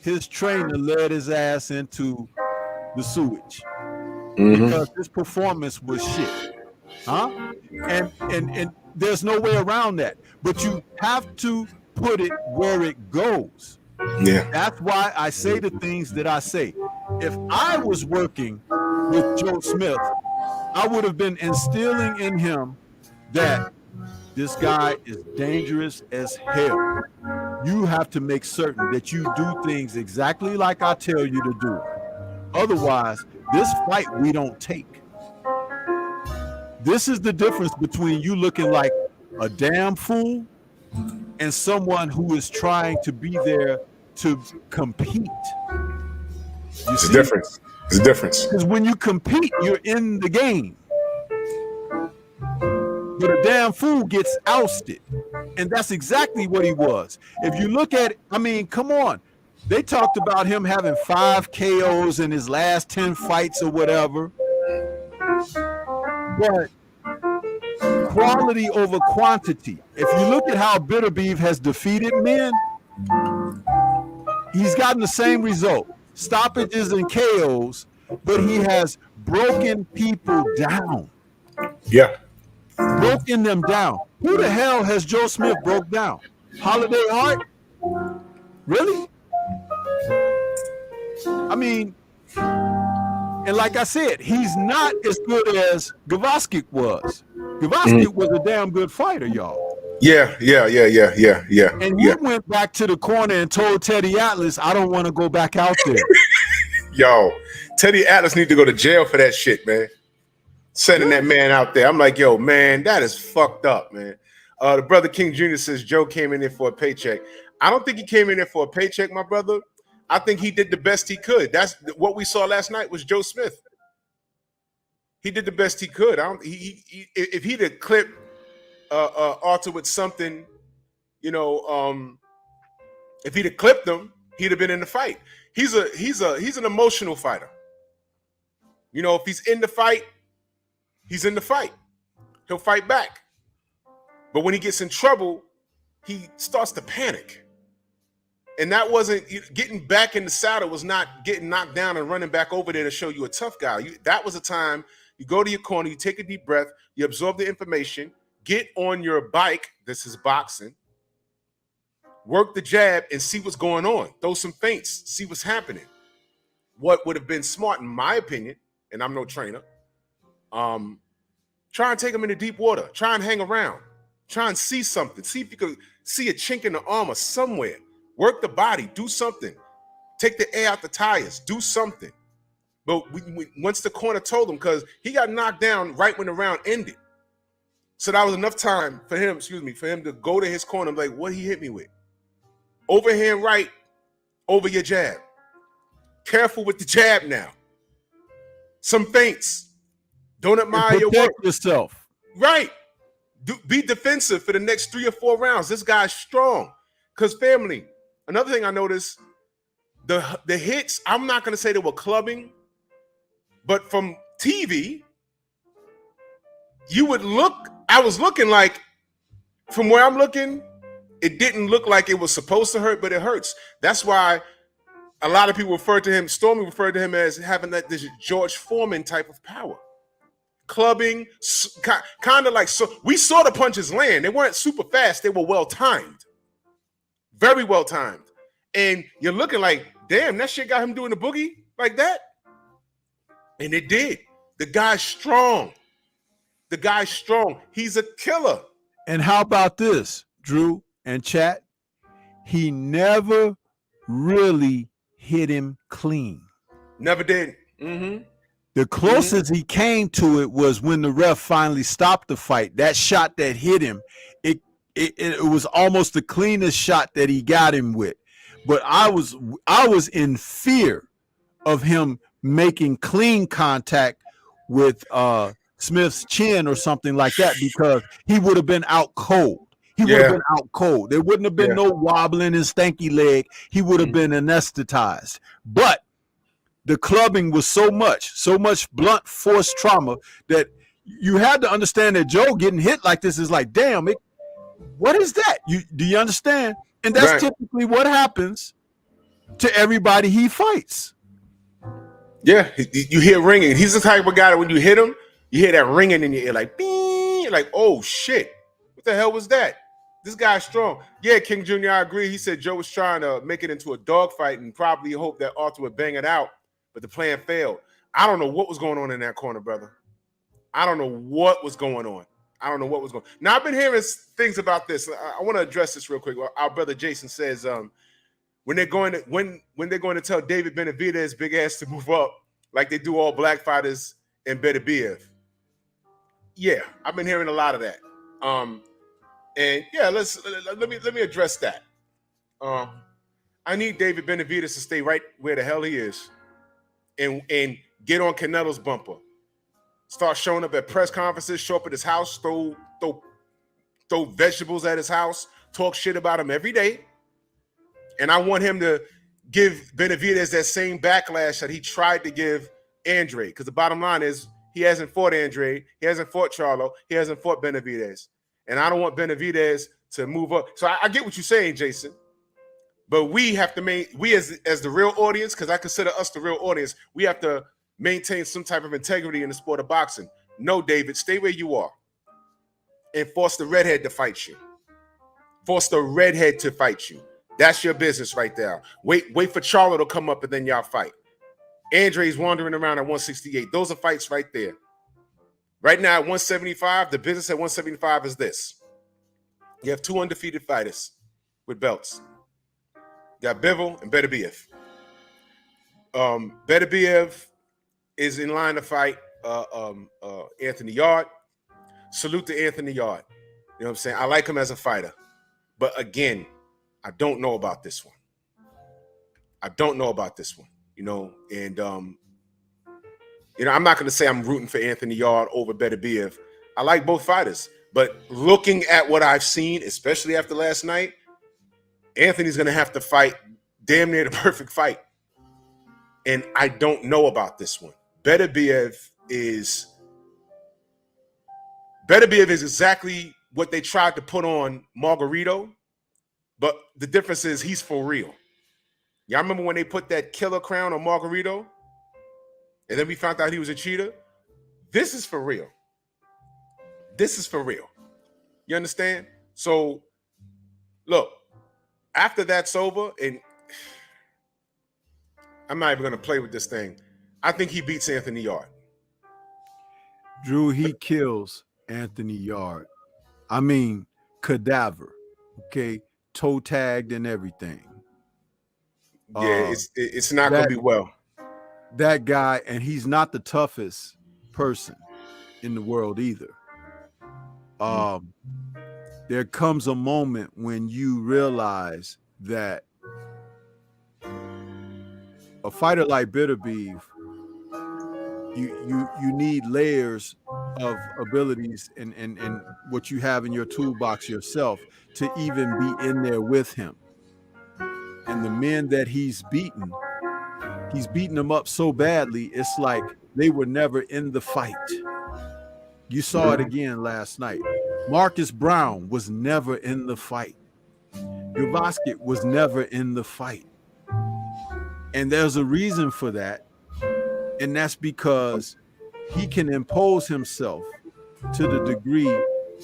D: his trainer led his ass into the sewage. Because his performance was shit. And there's no way around that. But you have to put it where it goes.
B: Yeah.
D: That's why I say the things that I say. If I was working with Joe Smith, I would have been instilling in him that this guy is dangerous as hell. You have to make certain that you do things exactly like I tell you to do. Otherwise, this fight we don't take. This is the difference between you looking like a damn fool and someone who is trying to be there to compete. You see?
B: Difference. It's a difference.
D: Because when you compete, you're in the game. But a damn fool gets ousted. And that's exactly what he was. If you look at it, I mean, come on. They talked about him having 5 KOs in his last 10 fights or whatever. But quality over quantity. If you look at how Beterbiev has defeated men, he's gotten the same result. Stoppages and KOs, but he has broken people down.
B: Yeah.
D: Broken them down. Who the hell has Joe Smith broke down? Holiday Hart? Really? I mean, and like I said, he's not as good as Gavaskic was. Gavaskic was a damn good fighter, y'all.
B: Yeah.
D: And he went back to the corner and told Teddy Atlas, I don't want to go back out there.
B: Yo, Teddy Atlas need to go to jail for that shit, man. Sending that man out there. I'm like, yo, man, that is fucked up, man. The brother King Jr. says Joe came in there for a paycheck. I don't think he came in there for a paycheck, my brother. I think he did the best he could. That's what we saw last night was Joe Smith. He did the best he could. If he'd have clipped Artur with something, you know, if he'd have clipped him, he'd have been in the fight. He's an emotional fighter. You know, if he's in the fight, he's in the fight. He'll fight back. But when he gets in trouble, he starts to panic. And that wasn't getting back in the saddle, was not getting knocked down and running back over there to show you a tough guy. That was a time you go to your corner, you take a deep breath, you absorb the information, get on your bike. This is boxing. Work the jab and see what's going on. Throw some feints, see what's happening. What would have been smart, in my opinion, and I'm no trainer, try and take him into deep water. Try and hang around. Try and see something. See if you could see a chink in the armor somewhere. Work the body. Do something. Take the air out the tires. Do something. But once the corner told him, because he got knocked down right when the round ended. So that was enough time for him, for him to go to his corner and be like, what he hit me with? Overhand right over your jab. Careful with the jab now. Some feints. Don't admire your work.
D: Yourself.
B: Right. Be defensive for the next 3 or 4 rounds. This guy's strong. Because family, another thing I noticed, the hits, I'm not going to say they were clubbing, but from TV, I was looking like, from where I'm looking, it didn't look like it was supposed to hurt, but it hurts. That's why a lot of people Stormy referred to him as having this George Foreman type of power. Clubbing, kind of like, so we saw the punches land. They weren't super fast. They were well-timed. Very well-timed. And you're looking like, damn, that shit got him doing the boogie like that? And it did. The guy's strong. The guy's strong. He's a killer.
D: And how about this, Drew and chat? He never really hit him clean.
B: Never did. Mm-hmm.
D: The closest he came to it was when the ref finally stopped the fight. That shot that hit him, it was almost the cleanest shot that he got him with. But I was in fear of him making clean contact with Smith's chin or something like that, because he would have been out cold. He would have been out cold. There wouldn't have been no wobbling his stanky leg. He would have been anesthetized. But the clubbing was so much blunt force trauma that you had to understand that Joe getting hit like this is like, damn, what is that? Do you understand? And that's typically what happens to everybody he fights.
B: Yeah, you hear ringing. He's the type of guy that when you hit him, you hear that ringing in your ear, like, bing, like, oh shit, what the hell was that? This guy's strong. Yeah, King Jr., I agree. He said Joe was trying to make it into a dogfight and probably hoped that Artur would bang it out, but the plan failed. I don't know what was going on in that corner, brother. I don't know what was going on. Now, I've been hearing things about this. I want to address this real quick. Our brother Jason says when they're going to tell David Benavidez big ass to move up like they do all black fighters in Beterbiev. Yeah, I've been hearing a lot of that. And yeah, let me address that. I need David Benavidez to stay right where the hell he is and get on Canelo's bumper. Start showing up at press conferences, show up at his house, throw vegetables at his house, talk shit about him every day. And I want him to give Benavidez that same backlash that he tried to give Andre. Because the bottom line is he hasn't fought Andre, he hasn't fought Charlo, he hasn't fought Benavidez. And I don't want Benavidez to move up. So I get what you're saying, Jason. But we have to we as the real audience, because I consider us the real audience, we have to maintain some type of integrity in the sport of boxing. No, David, stay where you are and force the redhead to fight you. Force the redhead to fight you. That's your business right there. Wait for Charlo to come up and then y'all fight. Andre's wandering around at 168. Those are fights right there. Right now at 175, the business at 175 is this. You have 2 undefeated fighters with belts. You got Bivol and Beterbiev. Beterbiev is in line to fight Anthony Yard. Salute to Anthony Yard. You know what I'm saying? I like him as a fighter. But again, I don't know about this one. You know, and I'm not going to say I'm rooting for Anthony Yard over Beterbiev. I like both fighters, but looking at what I've seen, especially after last night, Anthony's going to have to fight damn near the perfect fight. And I don't know about this one. Beterbiev is exactly what they tried to put on Margarito, but the difference is he's for real. Y'all remember when they put that killer crown on Margarito? And then we found out he was a cheater? This is for real. You understand? So, look, after that's over, and I'm not even going to play with this thing, I think he beats Anthony Yard.
D: Drew, he kills Anthony Yard. I mean, cadaver. Okay, toe tagged and everything.
B: Yeah, it's not going to be well.
D: That guy, and he's not the toughest person in the world either. There comes a moment when you realize that a fighter like Beterbiev, you need layers of abilities and what you have in your toolbox yourself to even be in there with him. And the men that he's beaten them up so badly, it's like they were never in the fight. You saw it again last night. Marcus Brown was never in the fight. Yovasket was never in the fight. And there's a reason for that. And that's because he can impose himself to the degree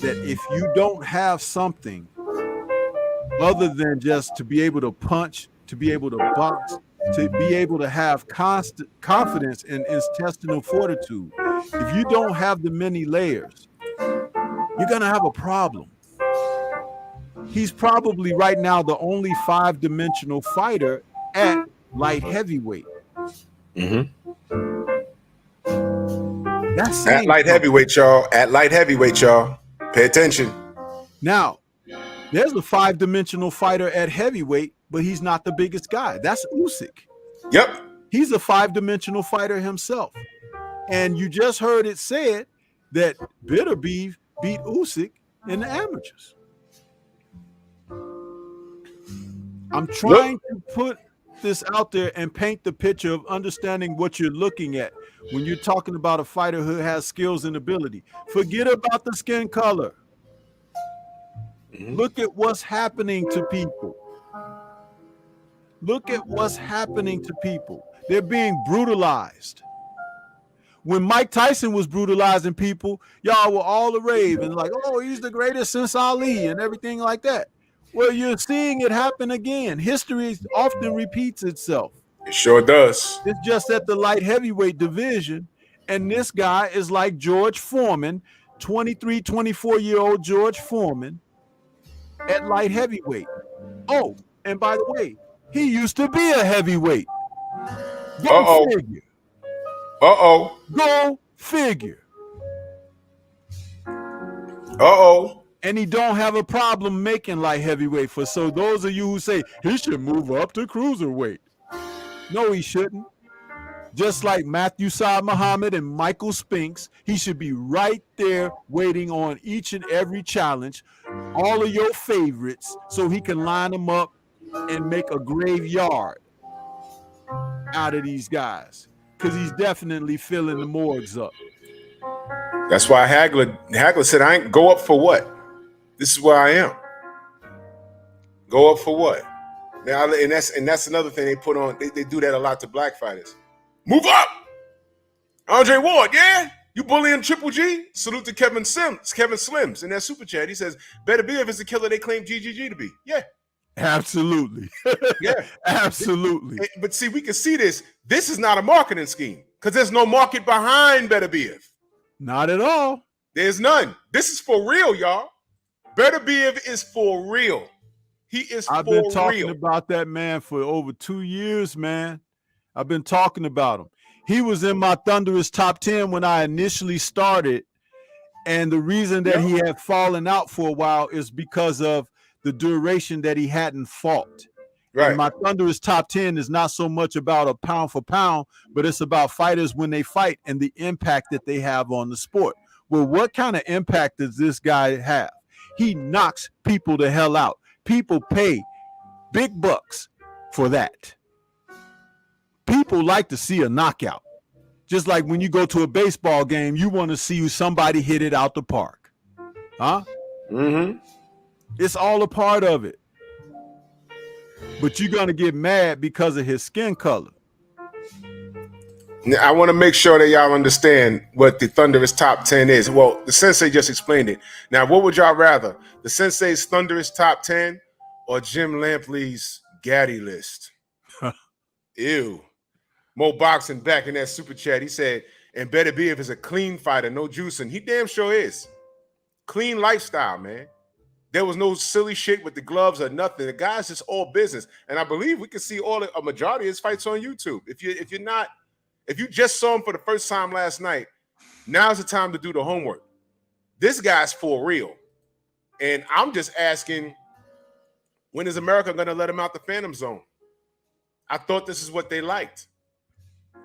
D: that if you don't have something other than just to be able to punch, to be able to box, to be able to have constant confidence in intestinal fortitude, if you don't have the many layers, you're going to have a problem. He's probably right now the only 5-dimensional fighter at light heavyweight. That's
B: at light heavyweight, y'all. At light heavyweight, y'all. Pay attention.
D: Now, there's a 5-dimensional fighter at heavyweight, but he's not the biggest guy. That's Usyk.
B: Yep.
D: He's a 5-dimensional fighter himself. And you just heard it said that Beterbiev beat Usyk in the amateurs. I'm trying to put this out there and paint the picture of understanding what you're looking at when you're talking about a fighter who has skills and ability. Forget about the skin color. Look at what's happening to people. Look at what's happening to people. They're being brutalized. When Mike Tyson was brutalizing people, y'all were all a rave and like, oh, he's the greatest since Ali and everything like that. Well, you're seeing it happen again. History often repeats itself.
B: It sure does.
D: It's just at the light heavyweight division. And this guy is like George Foreman, 23, 24-year-old George Foreman at light heavyweight. Oh, and by the way, he used to be a heavyweight. Go figure. Go figure. And he don't have a problem making light heavyweight. So those of you who say he should move up to cruiserweight. No, he shouldn't. Just like Matthew Saad Muhammad and Michael Spinks, he should be right there waiting on each and every challenge, all of your favorites, so he can line them up and make a graveyard out of these guys. Because he's definitely filling the morgues up.
B: That's why Hagler said, I ain't go up for what? This is where I am. Go up for what? Now, and that's another thing they put on. They do that a lot to black fighters. Move up! Andre Ward, yeah? You bullying Triple G? Salute to Kevin Slims in that super chat. He says, Beterbiev is the killer they claim GGG to be. Yeah.
D: Absolutely.
B: Yeah.
D: Absolutely.
B: But see, we can see this. This is not a marketing scheme because there's no market behind Beterbiev.
D: Not at all.
B: There's none. This is for real, y'all. Beterbiev is for real. He is
D: I've
B: for
D: been talking
B: real.
D: about that man for over 2 years, man. I've been talking about him. He was in my Thunderous top 10 when I initially started. And the reason that he had fallen out for a while is because of the duration that he hadn't fought.
B: Right.
D: And my Thunderous top 10 is not so much about a pound for pound, but it's about fighters when they fight and the impact that they have on the sport. Well, what kind of impact does this guy have? He knocks people the hell out. People pay big bucks for that. People like to see a knockout. Just like when you go to a baseball game, you want to see somebody hit it out the park. Huh?
B: Mm-hmm.
D: It's all a part of it. But you're going to get mad because of his skin color.
B: Now, I want to make sure that y'all understand what the Thunderous top 10 is. Well, the Sensei just explained it. Now, what would y'all rather? The Sensei's Thunderous top 10 or Jim Lampley's Gaddy list? Ew. Mo Boxing back in that super chat, he said, and Beterbiev is a clean fighter, no juicing. He damn sure is. Clean lifestyle, man. There was no silly shit with the gloves or nothing. The guy's just all business. And I believe we can see a majority of his fights on YouTube. If you just saw him for the first time last night, now's the time to do the homework. This guy's for real. And I'm just asking, when is America going to let him out the Phantom Zone? I thought this is what they liked.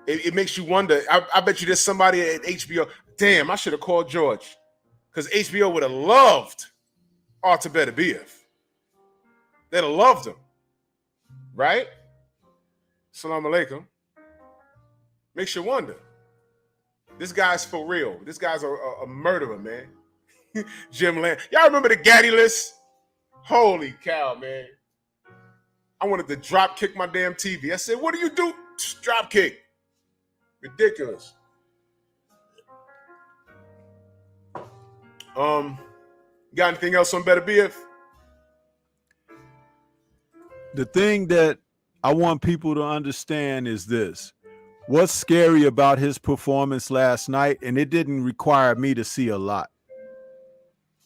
B: It makes you wonder. I bet you there's somebody at HBO. Damn, I should have called George, because HBO would have loved Artur Beterbiev. They'd have loved him, right? Assalamu alaikum. Makes you wonder. This guy's for real. This guy's a murderer, man. Jim Land. Y'all remember the Gaddy list? Holy cow, man. I wanted to drop kick my damn TV. I said, what do you do? Drop kick. Ridiculous. Got anything else on Beterbiev?
D: The thing that I want people to understand is this. What's scary about his performance last night, and it didn't require me to see a lot.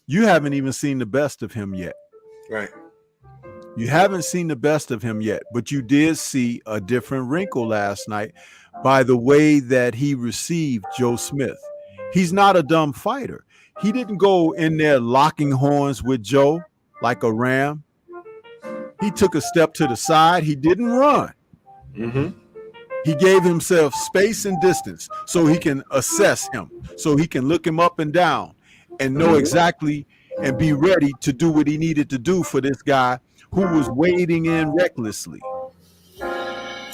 D: You haven't even seen the best of him yet.
B: Right.
D: You haven't seen the best of him yet, but you did see a different wrinkle last night by the way that he received Joe Smith. He's not a dumb fighter. He didn't go in there locking horns with Joe like a ram. He took a step to the side. He didn't run.
B: Mm-hmm.
D: He gave himself space and distance so he can assess him, so he can look him up and down and know exactly and be ready to do what he needed to do for this guy who was wading in recklessly.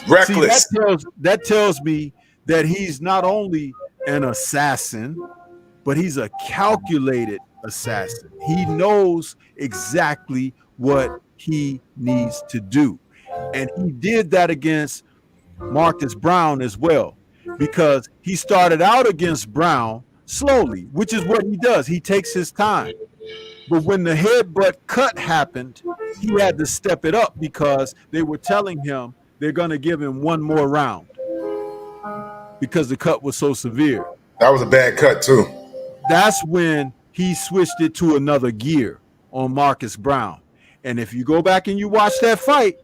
B: Reckless.
D: See, that tells me that he's not only an assassin, but he's a calculated assassin. He knows exactly what he needs to do. And he did that against Marcus Brown as well, because he started out against Brown slowly, which is what he does. He takes his time. But when the headbutt cut happened, he had to step it up because they were telling him they're going to give him one more round because the cut was so severe.
B: That was a bad cut too.
D: That's when he switched it to another gear on Marcus Brown. And if you go back and you watch that fight,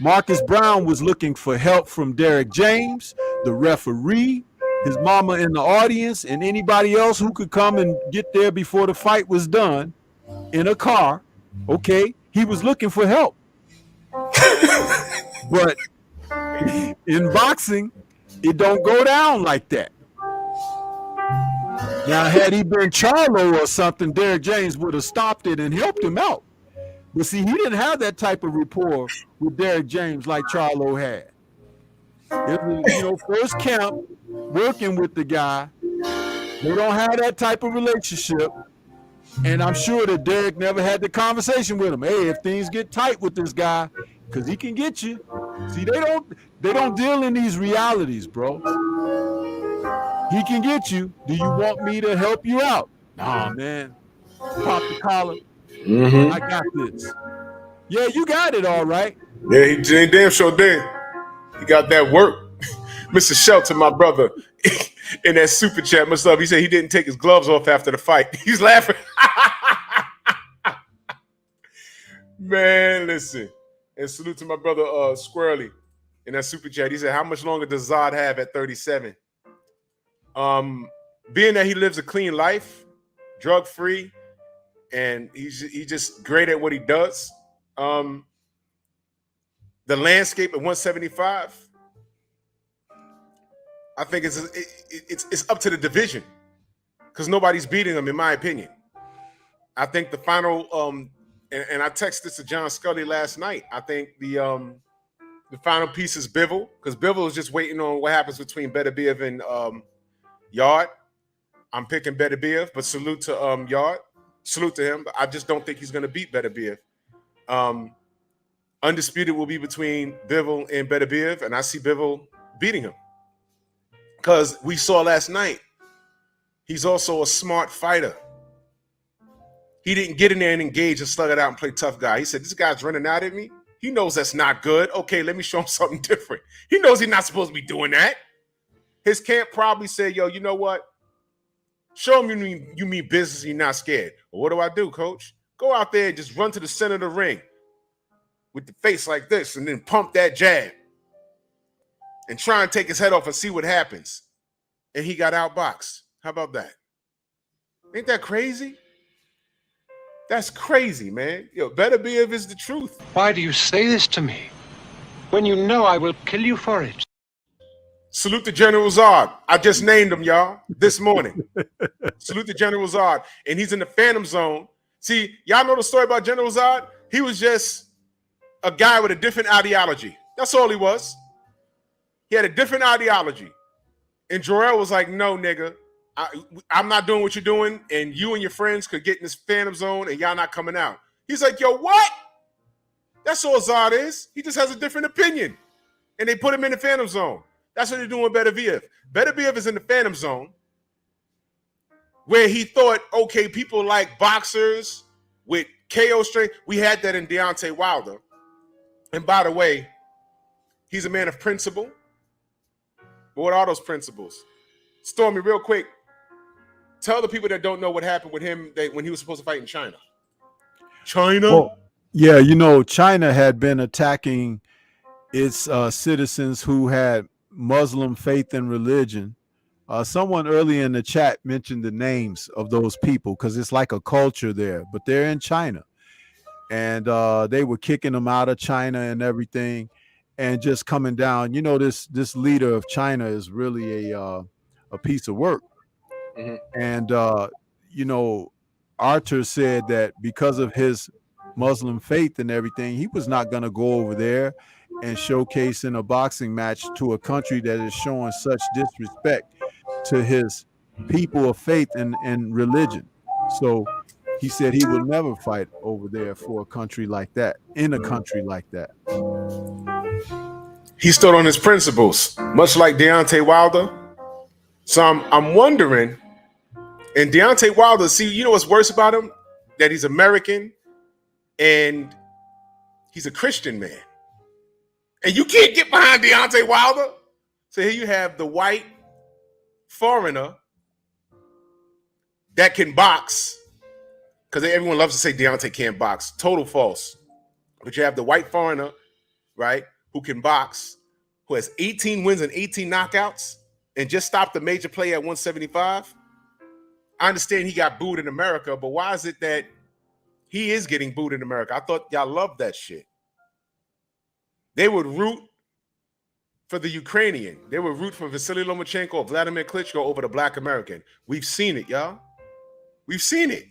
D: Marcus Brown was looking for help from Derek James, the referee, his mama in the audience, and anybody else who could come and get there before the fight was done in a car. Okay, he was looking for help. But in boxing, it don't go down like that. Now, had he been Charlo or something, Derek James would have stopped it and helped him out. But see, he didn't have that type of rapport with Derek James like Charlo had. It was, first camp, working with the guy. They don't have that type of relationship. And I'm sure that Derek never had the conversation with him. Hey, if things get tight with this guy, because he can get you. See, they don't deal in these realities, bro. He can get you. Do you want me to help you out? Nah, man. Pop the collar.
B: Mm-hmm.
D: I got this. Yeah, you got it all right.
B: Yeah, he damn sure did. He got that work. Mr. Shelton, my brother, in that super chat, much love. He said he didn't take his gloves off after the fight. He's laughing. Man, listen. And salute to my brother Squirrely in that super chat. He said, how much longer does Zod have at 37? Being that he lives a clean life, drug-free, and he's just great at what he does. The landscape at 175, I think it's up to the division because nobody's beating him, in my opinion. I think the final, and I texted this to John Scully last night. I think the final piece is Bivol, because Bivol is just waiting on what happens between Beterbiev and Yard. I'm picking Beterbiev, but salute to Yard. Salute to him. But I just don't think he's going to beat Beterbiev. Undisputed will be between Bivol and Beterbiev, and I see Bivol beating him. Because we saw last night, he's also a smart fighter. He didn't get in there and engage and slug it out and play tough guy. He said, this guy's running out at me. He knows that's not good. Okay, let me show him something different. He knows he's not supposed to be doing that. His camp probably said, yo, you know what? Show him you mean business and you're not scared. Well, what do I do, coach? Go out there and just run to the center of the ring with the face like this and then pump that jab and try and take his head off and see what happens. And he got outboxed. How about that? Ain't that crazy? That's crazy, man. Yo, Beterbiev is the truth.
C: Why do you say this to me when you know I will kill you for it?
B: Salute to General Zod. I just named him, y'all, this morning. Salute to General Zod. And he's in the Phantom Zone. See, y'all know the story about General Zod? He was just a guy with a different ideology. That's all he was. He had a different ideology. And Jarrell was like, no, nigga, I'm not doing what you're doing, and you and your friends could get in this Phantom Zone, and y'all not coming out. He's like, yo, what? That's all Zod is. He just has a different opinion. And they put him in the Phantom Zone. That's what they're doing with Beterbiev. Beterbiev is in the Phantom Zone where he thought, okay, people like boxers with KO strength. We had that in Deontay Wilder. And by the way, he's a man of principle. But what are those principles? Stormy, real quick, tell the people that don't know what happened with him when he was supposed to fight in China. China?
D: Well, yeah, you know, China had been attacking its citizens who had Muslim faith and religion. Someone early in the chat mentioned the names of those people because it's like a culture there, but they're in China. And they were kicking them out of China and everything and just coming down. You know, this leader of China is really a piece of work. Mm-hmm. And, you know, Artur said that because of his Muslim faith and everything, he was not going to go over there and showcase in a boxing match to a country that is showing such disrespect to his people of faith and religion. So he said he would never fight over there for a country like that, in a country like that.
B: He stood on his principles, much like Deontay Wilder. So I'm wondering, and Deontay Wilder, see, you know what's worse about him? That he's American and he's a Christian man. And you can't get behind Deontay Wilder. So here you have the white foreigner that can box, because everyone loves to say Deontay can't box. Total false. But you have the white foreigner, right, who can box, who has 18 wins and 18 knockouts, and just stopped a major play at 175. I understand he got booed in America, but why is it that he is getting booed in America? I thought y'all loved that shit. They would root for the Ukrainian. They would root for Vasily Lomachenko or Vladimir Klitschko over the black American. We've seen it, y'all. We've seen it.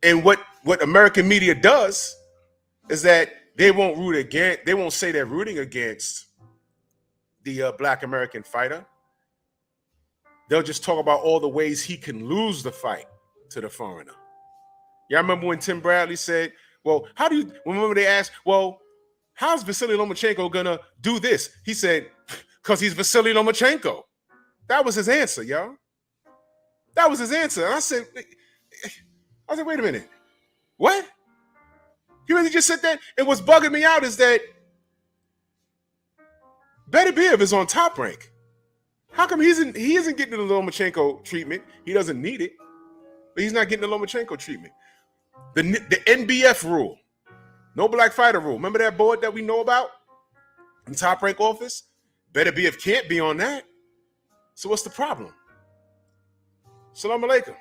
B: And what American media does is that they won't root against, they won't say they're rooting against the black American fighter. They'll just talk about all the ways he can lose the fight to the foreigner. Y'all remember when Tim Bradley said, well, how do you, remember they asked, well, how's Vasily Lomachenko gonna do this? He said, because he's Vasily Lomachenko. That was his answer, y'all. That was his answer. And I said, wait a minute. What? He really just said that? And what's bugging me out is that Beterbiev is on Top Rank. How come he isn't getting the Lomachenko treatment? He doesn't need it, but he's not getting the Lomachenko treatment. The NBF rule, no black fighter rule. Remember that board that we know about in Top Rank office? Beterbiev can't be on that. So what's the problem? Salam alaikum.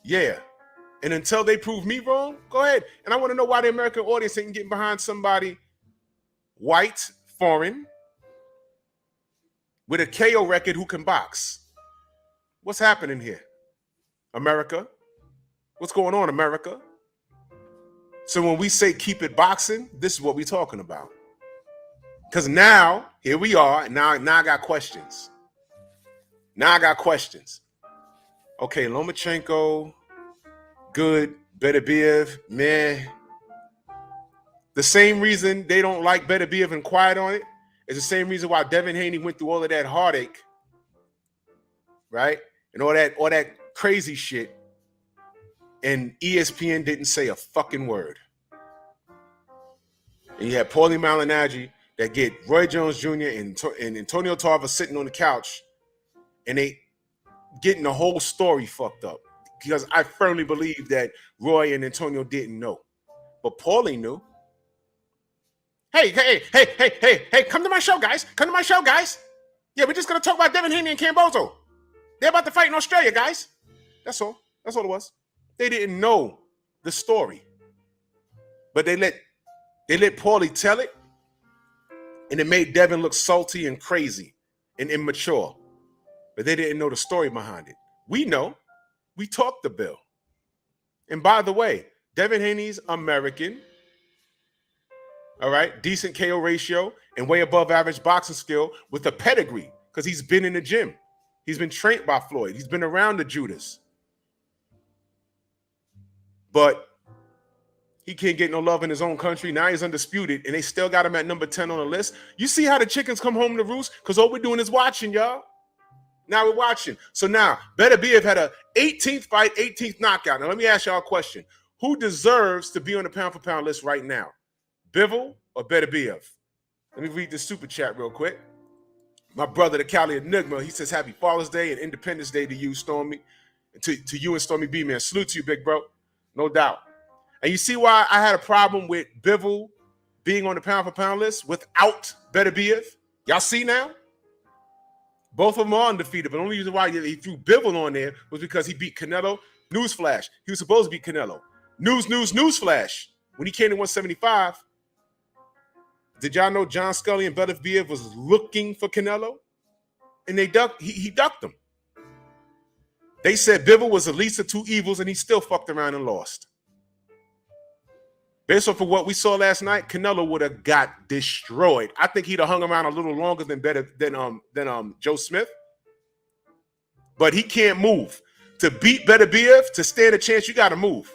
B: Yeah. And until they prove me wrong, go ahead. And I want to know why the American audience ain't getting behind somebody white, foreign, with a KO record who can box. What's happening here? America? What's going on, America? So when we say keep it boxing, this is what we're talking about. Because now, here we are, and now I got questions. Okay, Lomachenko, good. Beterbiev, man. The same reason they don't like Beterbiev and quiet on it is the same reason why Devin Haney went through all of that heartache, right? And all that crazy shit. And ESPN didn't say a fucking word. And you had Paulie Malignaggi that get Roy Jones Jr. and Antonio Tarver sitting on the couch, and they getting the whole story fucked up. Because I firmly believe that Roy and Antonio didn't know. But Paulie knew. Hey, come to my show, guys. Yeah, we're just going to talk about Devin Haney and Cambozo. They're about to fight in Australia, guys. That's all it was. They didn't know the story. But they let Paulie tell it, and it made Devin look salty and crazy and immature. But they didn't know the story behind it. We know. We talked the bill. And by the way, Devin Haney's American, all right, decent KO ratio and way above average boxing skill with a pedigree because he's been in the gym. He's been trained by Floyd. He's been around the Judas. But he can't get no love in his own country. Now he's undisputed, and they still got him at number 10 on the list. You see how the chickens come home to roost? Because all we're doing is watching, y'all. Now we're watching. So now, Beterbiev had a 18th fight, 18th knockout. Now let me ask y'all a question. Who deserves to be on the pound-for-pound list right now? Bivol or Beterbiev? Let me read this super chat real quick. My brother, the Cali Enigma, he says, Happy Father's Day and Independence Day to you, Stormy. To you and Stormy B, man. Salute to you, big bro. No doubt. And you see why I had a problem with Bivol being on the pound-for-pound list without Beterbiev? Y'all see now? Both of them are undefeated, but the only reason why he threw Bivol on there was because he beat Canelo. Newsflash. He was supposed to beat Canelo. Newsflash. When he came to 175, did y'all know John Scully and Beterbiev was looking for Canelo? And he ducked them. They said Bivol was the least of two evils, and he still fucked around and lost. Based off of what we saw last night, Canelo would have got destroyed. I think he'd have hung around a little longer than Joe Smith. But he can't move. To beat Beterbiev, to stand a chance, you got to move.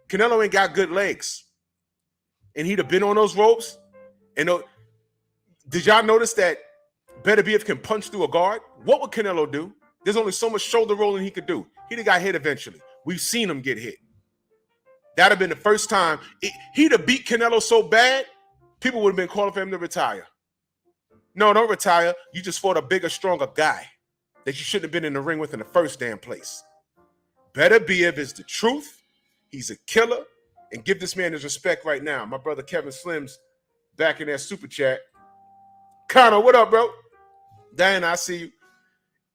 B: Canelo ain't got good legs. And he'd have been on those ropes. And did y'all notice that Beterbiev can punch through a guard? What would Canelo do? There's only so much shoulder rolling he could do. He'd have got hit eventually. We've seen him get hit. That'd have been the first time. He'd have beat Canelo so bad, people would have been calling for him to retire. No, don't retire. You just fought a bigger, stronger guy that you shouldn't have been in the ring with in the first damn place. Beterbiev is the truth. He's a killer. And give this man his respect right now. My brother Kevin Slim's back in that super chat. Connor, what up, bro? Diana, I see you.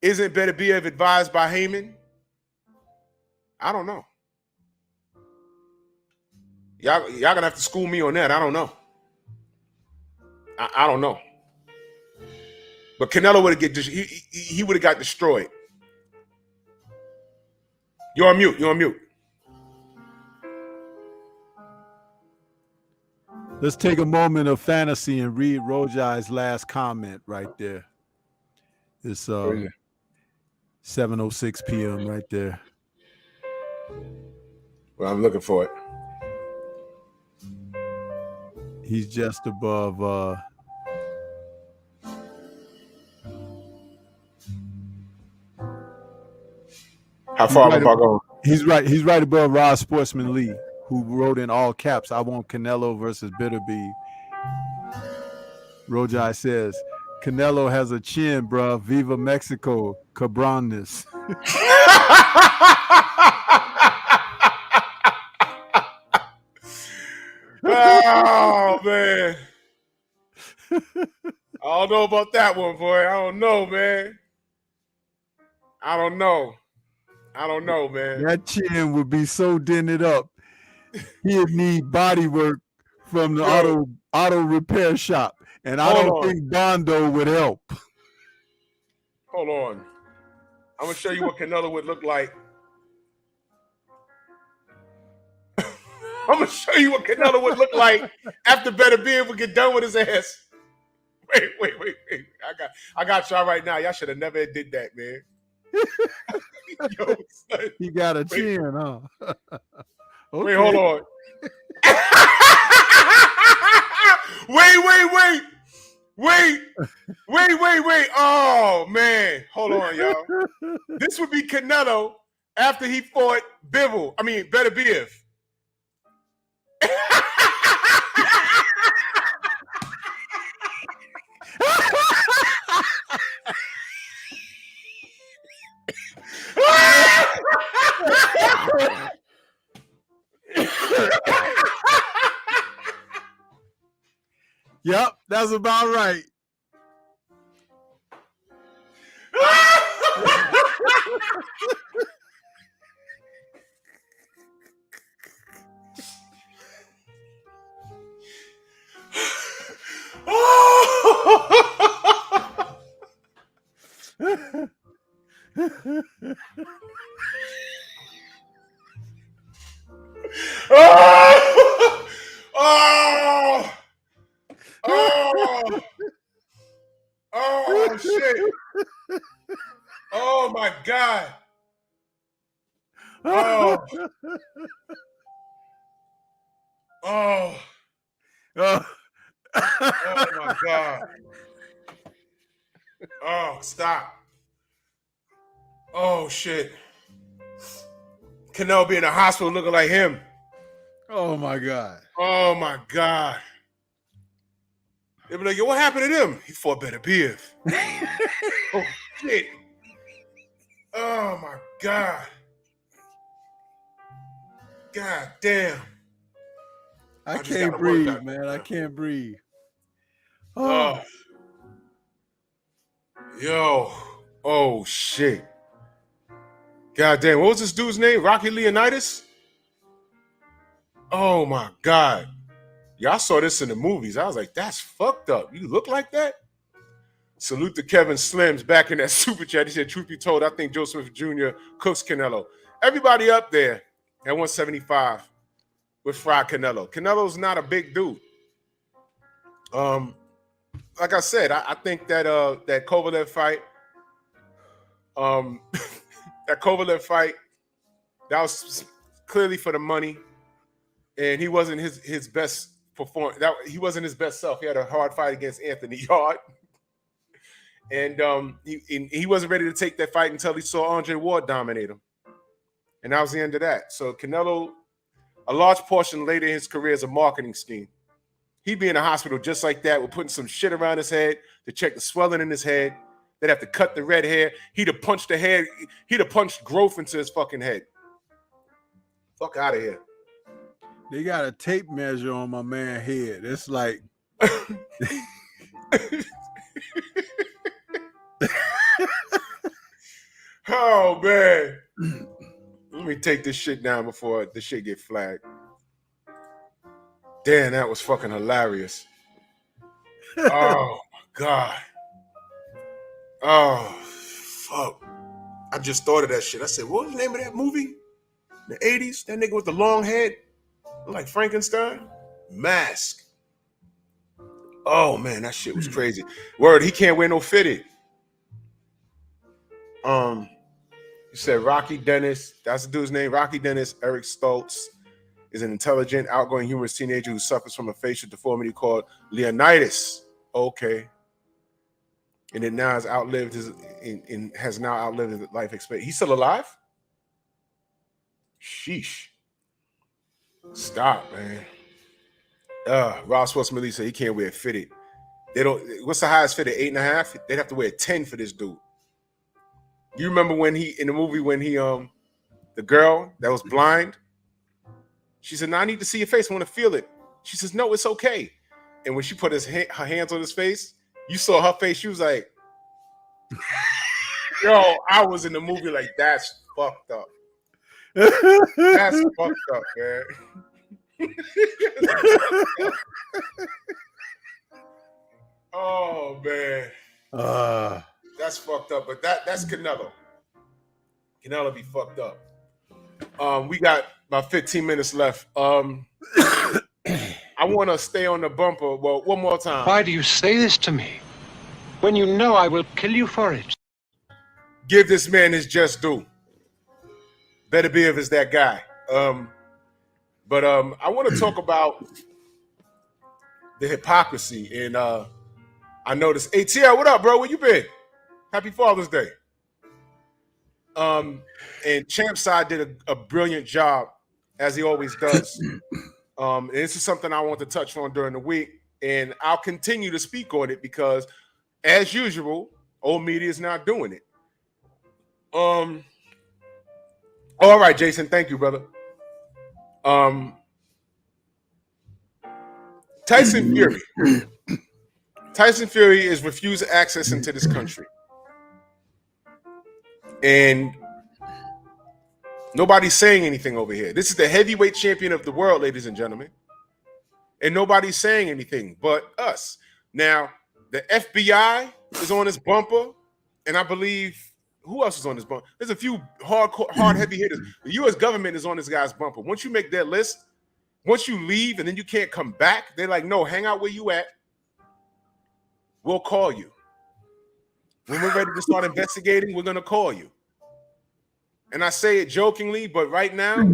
B: Isn't Beterbiev advised by Heyman? I don't know. Y'all gonna have to school me on that. I don't know. I don't know. But Canelo would have he would have got destroyed. You're on mute.
D: Let's take a moment of fantasy and read Rojai's last comment right there. It's 7:06 p.m. right there.
B: Well, I'm looking for it.
D: He's just above
B: how far am I going?
D: He's right above Rod Sportsman Lee, who wrote in all caps, I want Canelo versus Beterbiev. Rojai says, Canelo has a chin, bruh. Viva Mexico. 'This.
B: Oh man. I don't know about that one, boy. I don't know, man. I don't know, man.
D: That chin would be so dented up. He'd need body work from the auto repair shop. And I
B: Hold
D: don't
B: on.
D: think Bondo would help.
B: Hold on. I'm gonna show you what Canelo would look like. I'm gonna show you what Canelo would look like after Beterbiev would get done with his ass. Wait. I got y'all right now. Y'all should have never did that, man. Yo, son.
D: He got a chin, huh? Okay.
B: Wait, hold on. Wait. Oh man. Hold on, y'all. This would be Canelo after he fought Beterbiev.
D: Yep, that's about right.
B: Oh shit. Oh my God. Oh my God. Oh, stop. Oh shit. Canelo be in the hospital looking like him.
D: Oh my God.
B: Oh my God. They be like, yo, what happened to them? He fought Beterbiev. Oh shit. Oh my God. God damn.
D: I can't breathe, man. I can't breathe.
B: Oh. Yo. Oh shit. God damn. What was this dude's name? Rocky Leonidas? Oh my God. Y'all saw this in the movies. I was like, that's fucked up. You look like that? Salute to Kevin Slims back in that super chat. He said, truth be told, I think Joe Smith Jr. cooks Canelo. Everybody up there at 175 with fried Canelo. Canelo's not a big dude. Like I said, I think that that Kovalev fight, that was clearly for the money, and he wasn't his best performance. He wasn't his best self. He had a hard fight against Anthony Yard, and he wasn't ready to take that fight until he saw Andre Ward dominate him, and that was the end of that. So Canelo, a large portion later in his career, is a marketing scheme. He'd be in the hospital just like that, with putting some shit around his head to check the swelling in his head. They'd have to cut the red hair. He'd have punched the head. He'd have punched growth into his fucking head. Fuck out of here.
D: They got a tape measure on my man's head. It's like
B: oh man. Let me take this shit down before the shit get flagged. Damn, that was fucking hilarious. Oh my God. Oh fuck. I just thought of that shit. I said, what was the name of that movie? The 80s? That nigga with the long head? Like Frankenstein? Mask. Oh man, that shit was crazy. Word, he can't wear no fitted. You said Rocky Dennis. That's the dude's name. Rocky Dennis. Eric Stoltz is an intelligent, outgoing, humorous teenager who suffers from a facial deformity called Leonidas. Okay. And it now has outlived his life expectancy. He's still alive? Sheesh. Stop, man. Ross Wilson said he can't wear fitted. They don't. What's the highest fitted? 8.5. They'd have to wear 10 for this dude. You remember when in the movie when the girl that was blind, she said, "No, I need to see your face. I want to feel it." She says, no, it's okay. And when she put her hands on his face, you saw her face. She was like, yo, I was in the movie like, that's fucked up. That's fucked up, man. Oh, man. That's fucked up. But that's Canelo. Canelo be fucked up. We got about 15 minutes left. I want to stay on the bumper. Well, one more time.
C: Why do you say this to me when you know I will kill you for it?
B: Give this man his just due. Beterbiev is that guy. But I want to talk about the hypocrisy. And I noticed, ATL, what up, bro? Where you been? Happy Father's Day. And Champ Side did a brilliant job, as he always does. And this is something I want to touch on during the week, and I'll continue to speak on it because, as usual, old media is not doing it. All right, Jason, thank you, brother. Tyson Fury. Tyson Fury is refused access into this country. And nobody's saying anything over here. This is the heavyweight champion of the world, ladies and gentlemen. And nobody's saying anything but us. Now, the FBI is on this bumper, and I believe, who else is on this bumper? There's a few hard heavy hitters. The U.S. government is on this guy's bumper. Once you make their list, once you leave and then you can't come back, they're like, no, hang out where you at. We'll call you. When we're ready to start investigating, we're going to call you. And I say it jokingly, but right now,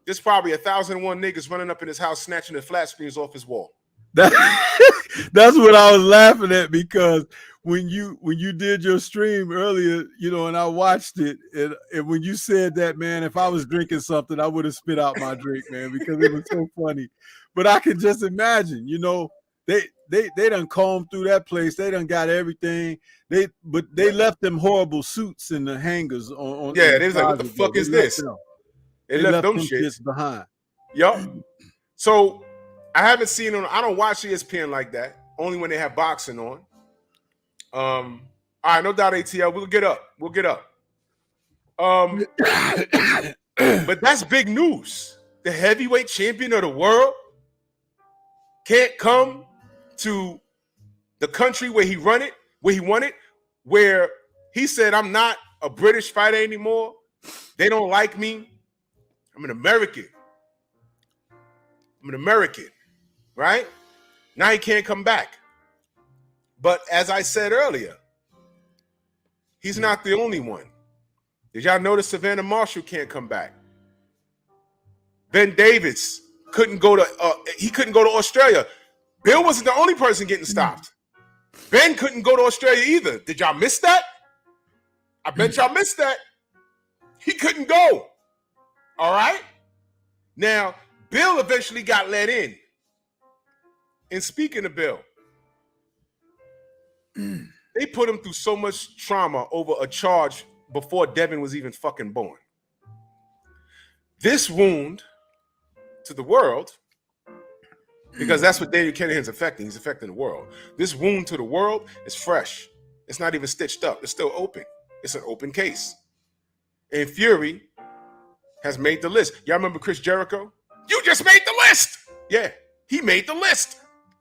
B: there's probably 1,001 niggas running up in his house snatching the flat screens off his wall.
D: That's what I was laughing at, because when you did your stream earlier, and I watched it, and when you said that, man, if I was drinking something, I would have spit out my drink, man, because it was so funny. But I could just imagine, they done combed through that place. They done got everything. They left them horrible suits in the hangers on
B: yeah, they was like, what the fuck is this? They left them shits
D: behind.
B: Yup. So I haven't seen them. I don't watch ESPN like that. Only when they have boxing on. All right, no doubt, ATL. We'll get up. But that's big news. The heavyweight champion of the world can't come to the country where he won it, where he said, I'm not a British fighter anymore. They don't like me. I'm an American. Right? Now he can't come back. But as I said earlier, he's not the only one. Did y'all notice Savannah Marshall can't come back? Ben Davis couldn't go to Australia. Bill wasn't the only person getting stopped. Ben couldn't go to Australia either. Did y'all miss that? I bet y'all missed that. He couldn't go. All right? Now, Bill eventually got let in. And speaking of Bill, they put him through so much trauma over a charge before Devin was even fucking born. This wound to the world, because that's what Daniel Kinahan's affecting. He's affecting the world. This wound to the world is fresh. It's not even stitched up. It's still open. It's an open case. And Fury has made the list. Y'all remember Chris Jericho? You just made the list. Yeah, he made the list.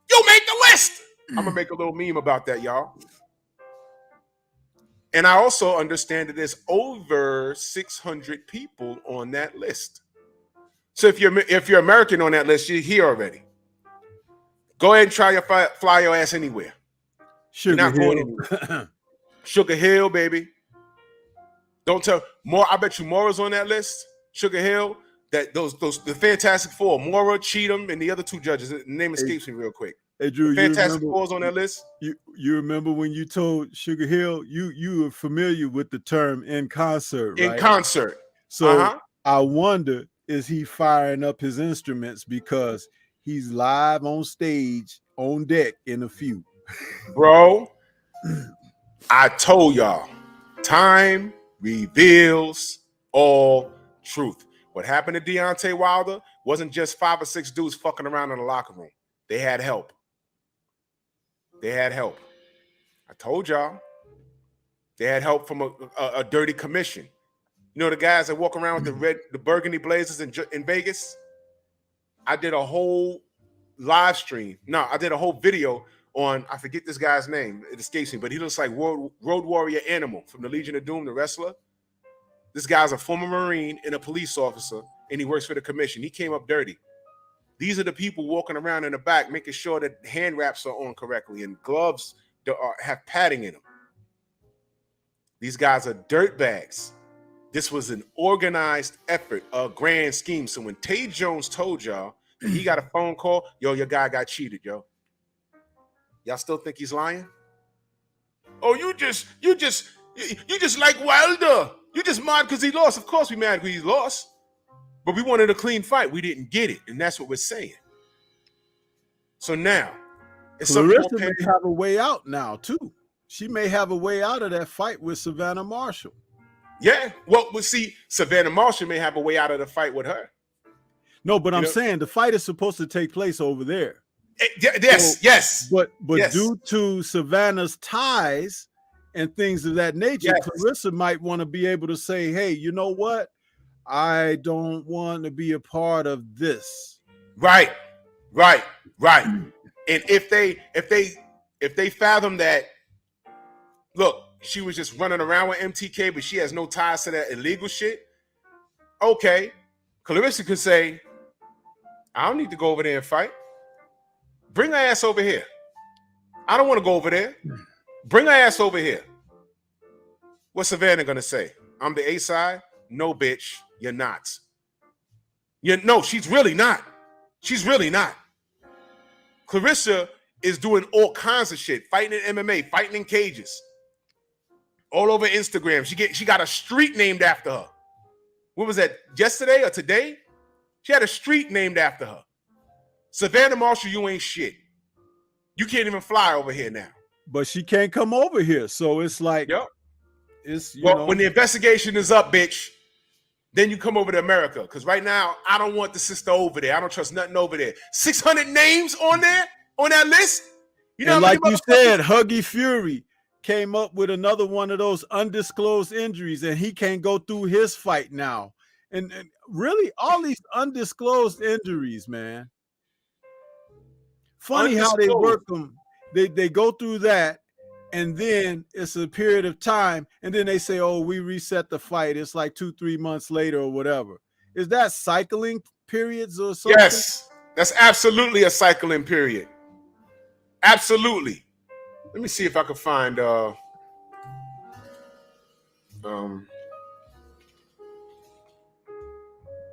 B: You made the list. I'm going to make a little meme about that, y'all. And I also understand that there's over 600 people on that list. So if you're American on that list, you're here already. Go ahead and try your fly your ass anywhere. You're not going anywhere. Sugar Hill, baby. Don't tell more. I bet you Mora's on that list. Sugar Hill. That the Fantastic Four, Mora, Cheatham, and the other two judges. The name escapes me real quick.
D: Hey, Drew,
B: Fantastic Four's on that list.
D: You remember when you told Sugar Hill you were familiar with the term in concert, right?
B: In concert.
D: So I wonder, is he firing up his instruments because he's live on stage on deck in a few?
B: Bro, I told y'all, time reveals all truth. What happened to Deontay Wilder wasn't just 5 or 6 dudes fucking around in the locker room. They had help. They had help. I told y'all. They had help from a dirty commission. You know the guys that walk around with the burgundy blazers in Vegas? I did a whole live stream. No, I did a whole video on, I forget this guy's name. It escapes me, but he looks like Road Warrior Animal from the Legion of Doom, the wrestler. This guy's a former Marine and a police officer, and he works for the commission. He came up dirty. These are the people walking around in the back, making sure that hand wraps are on correctly and gloves have padding in them. These guys are dirtbags. This was an organized effort, a grand scheme. So when Tay Jones told y'all that he got a phone call, yo, your guy got cheated, yo. Y'all still think he's lying? Oh, you just like Wilder. You just mad because he lost. Of course we mad because he lost. But we wanted a clean fight. We didn't get it. And that's what we're saying. So now,
D: Clarissa may have a way out now, too. She may have a way out of that fight with Savannah Marshall.
B: Yeah. Well, we'll see. Savannah Marshall may have a way out of the fight with her.
D: No, but I'm saying the fight is supposed to take place over there.
B: Yes, so, yes.
D: But yes. Due to Savannah's ties and things of that nature, yes, Clarissa might want to be able to say, hey, you know what? I don't want to be a part of this.
B: Right. And if they fathom that, look, she was just running around with MTK, but she has no ties to that illegal shit. Okay, Clarissa could say, I don't need to go over there and fight. Bring her ass over here. I don't want to go over there. Bring her ass over here. What's Savannah gonna say? I'm the A side? No, bitch, you're not. No, she's really not. She's really not. Clarissa is doing all kinds of shit, fighting in MMA, fighting in cages, all over Instagram. She got a street named after her. What was that, yesterday or today? She had a street named after her. Savannah Marshall, you ain't shit. You can't even fly over here now.
D: But she can't come over here, so it's like,
B: yep.
D: It's
B: when the investigation is up, bitch, then you come over to America. Because right now, I don't want the sister over there. I don't trust nothing over there. 600 names on there, on that list.
D: You know, and like you said, Huggy Fury came up with another one of those undisclosed injuries, and he can't go through his fight now. And really, all these undisclosed injuries, man. Funny how they work them. They go through that, and then it's a period of time, and then they say, oh, we reset the fight. It's like 2-3 months later or whatever. Is that cycling periods or something?
B: Yes, that's absolutely a cycling period. Absolutely. Let me see if I can find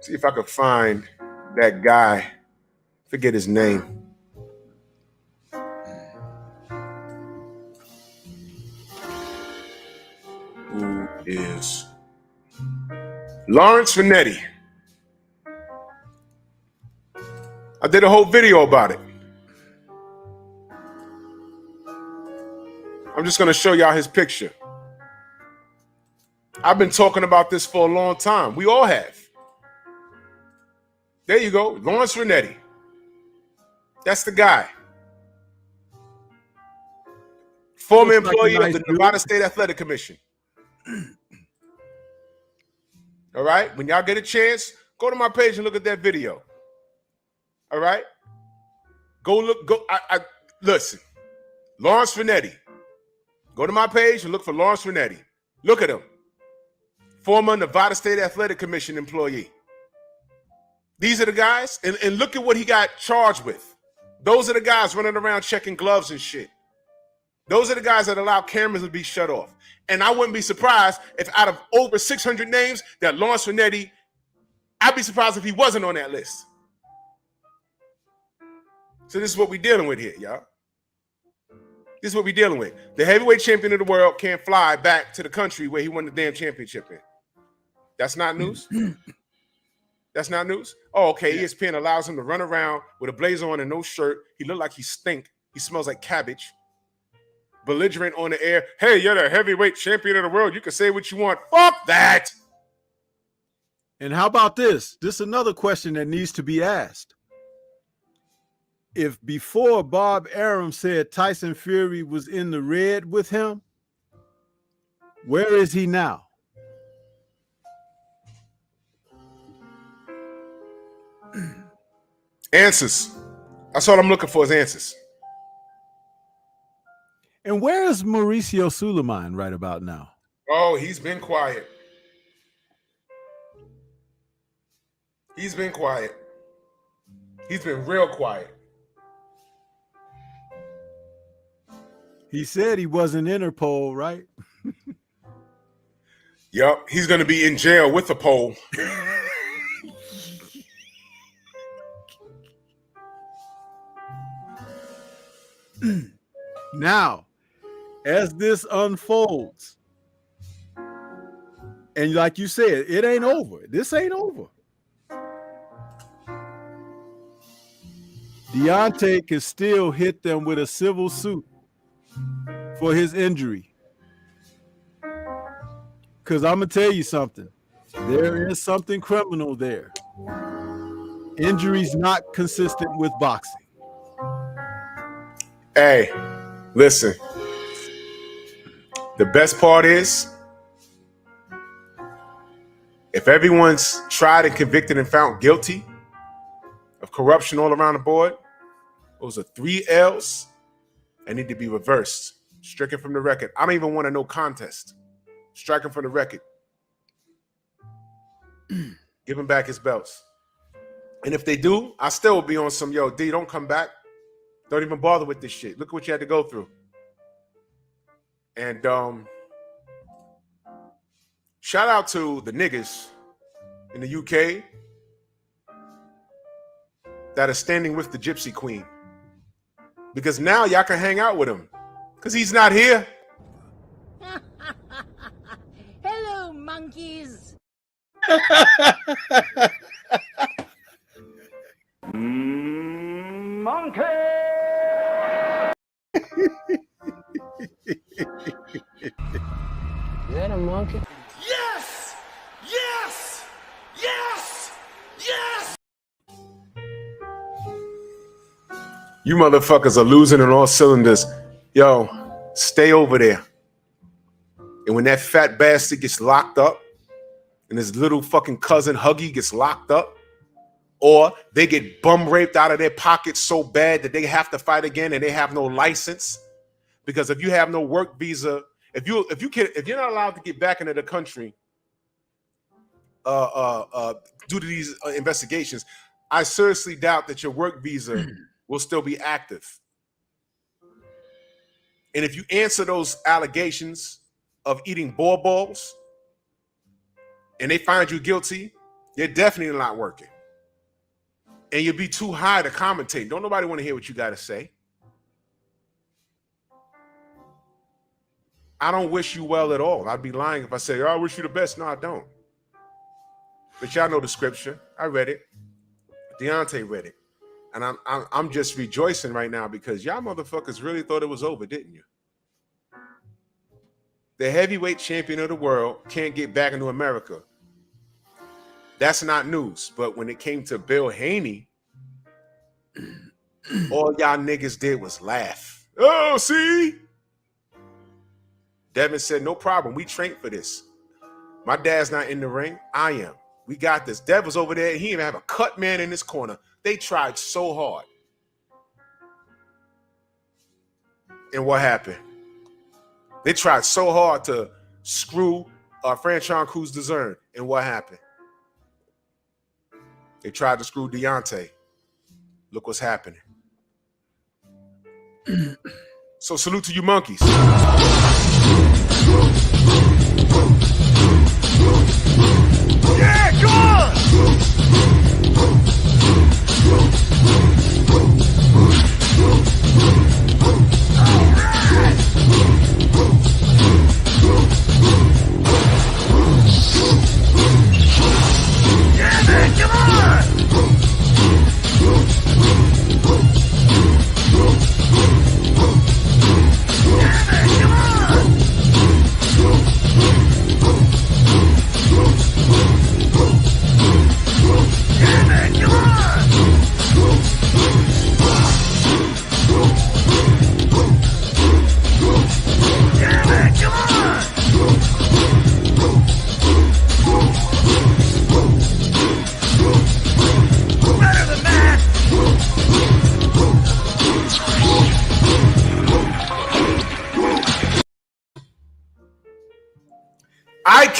B: see if I could find that guy. Forget his name. Who is Lawrence Vanetti? I did a whole video about it. I'm just going to show y'all his picture. I've been talking about this for a long time. We all have. There you go, Lawrence Vanetti. That's the guy. Former employee of the Nevada State Athletic Commission. All right, when y'all get a chance, go to my page and look at that video. All right, listen. Lawrence Vanetti. Go to my page and look for Lawrence Vanetti. Look at him. Former Nevada State Athletic Commission employee. These are the guys, and look at what he got charged with. Those are the guys running around checking gloves and shit. Those are the guys that allow cameras to be shut off. And I wouldn't be surprised if out of over 600 names that Lawrence Vanetti, I'd be surprised if he wasn't on that list. So this is what we're dealing with here, y'all. This is what we're dealing with. The heavyweight champion of the world can't fly back to the country where he won the damn championship in. That's not news? That's not news? Oh, okay. Yeah. ESPN allows him to run around with a blazer on and no shirt. He look like he stink. He smells like cabbage. Belligerent on the air. Hey, you're the heavyweight champion of the world. You can say what you want. Fuck that.
D: And how about this? This is another question that needs to be asked. If before Bob Arum said Tyson Fury was in the red with him, where is he now?
B: Answers. That's all I'm looking for is answers.
D: And where is Mauricio Suleiman right about now?
B: Oh, he's been quiet. He's been quiet. He's been real quiet.
D: He said he wasn't Interpol, right?
B: Yup, he's going to be in jail with a pole.
D: Now, as this unfolds, and like you said, it ain't over. This ain't over. Deontay can still hit them with a civil suit for his injury. Because I'm going to tell you something. There is something criminal there. Injuries not consistent with boxing.
B: Hey, listen. The best part is, if everyone's tried and convicted and found guilty of corruption all around the board, those are 3 L's that need to be reversed, stricken from the record. I don't even want a no contest. Strike him from the record. Give him back his belts. And if they do, I still will be on some, yo, D, don't come back. Don't even bother with this shit. Look what you had to go through. And shout out to the niggas in the UK that are standing with the Gypsy Queen. Because now y'all can hang out with him. Because he's not here.
G: Hello, monkeys.
F: Monkey!
G: Is that a monkey?
A: Yes! Yes! Yes! Yes!
B: You motherfuckers are losing on all cylinders. Yo, stay over there. And when that fat bastard gets locked up, and his little fucking cousin Huggy gets locked up, or they get bum raped out of their pockets so bad that they have to fight again and they have no license, because if you have no work visa, if you're not allowed to get back into the country due to these investigations, I seriously doubt that your work visa will still be active. And if you answer those allegations of eating balls and they find you guilty, you're definitely not working. And you'll be too high to commentate. Don't nobody want to hear what you got to say. I don't wish you well at all. I'd be lying if I say, oh, I wish you the best. No, I don't. But y'all know the scripture. I read it. Deontay read it. And I'm just rejoicing right now because y'all motherfuckers really thought it was over, didn't you? The heavyweight champion of the world can't get back into America. That's not news. But when it came to Bill Haney, all y'all niggas did was laugh. Oh, see? Devin said, no problem. We trained for this. My dad's not in the ring. I am. We got this. Dev was over there. He didn't even have a cut man in this corner. They tried so hard. And what happened? They tried so hard to screw Franchon Cruz Dezern. And what happened? They tried to screw Deontay. Look what's happening. So salute to you monkeys.
A: Yeah, come on! Yeah, man, come on! Yeah, man, come on!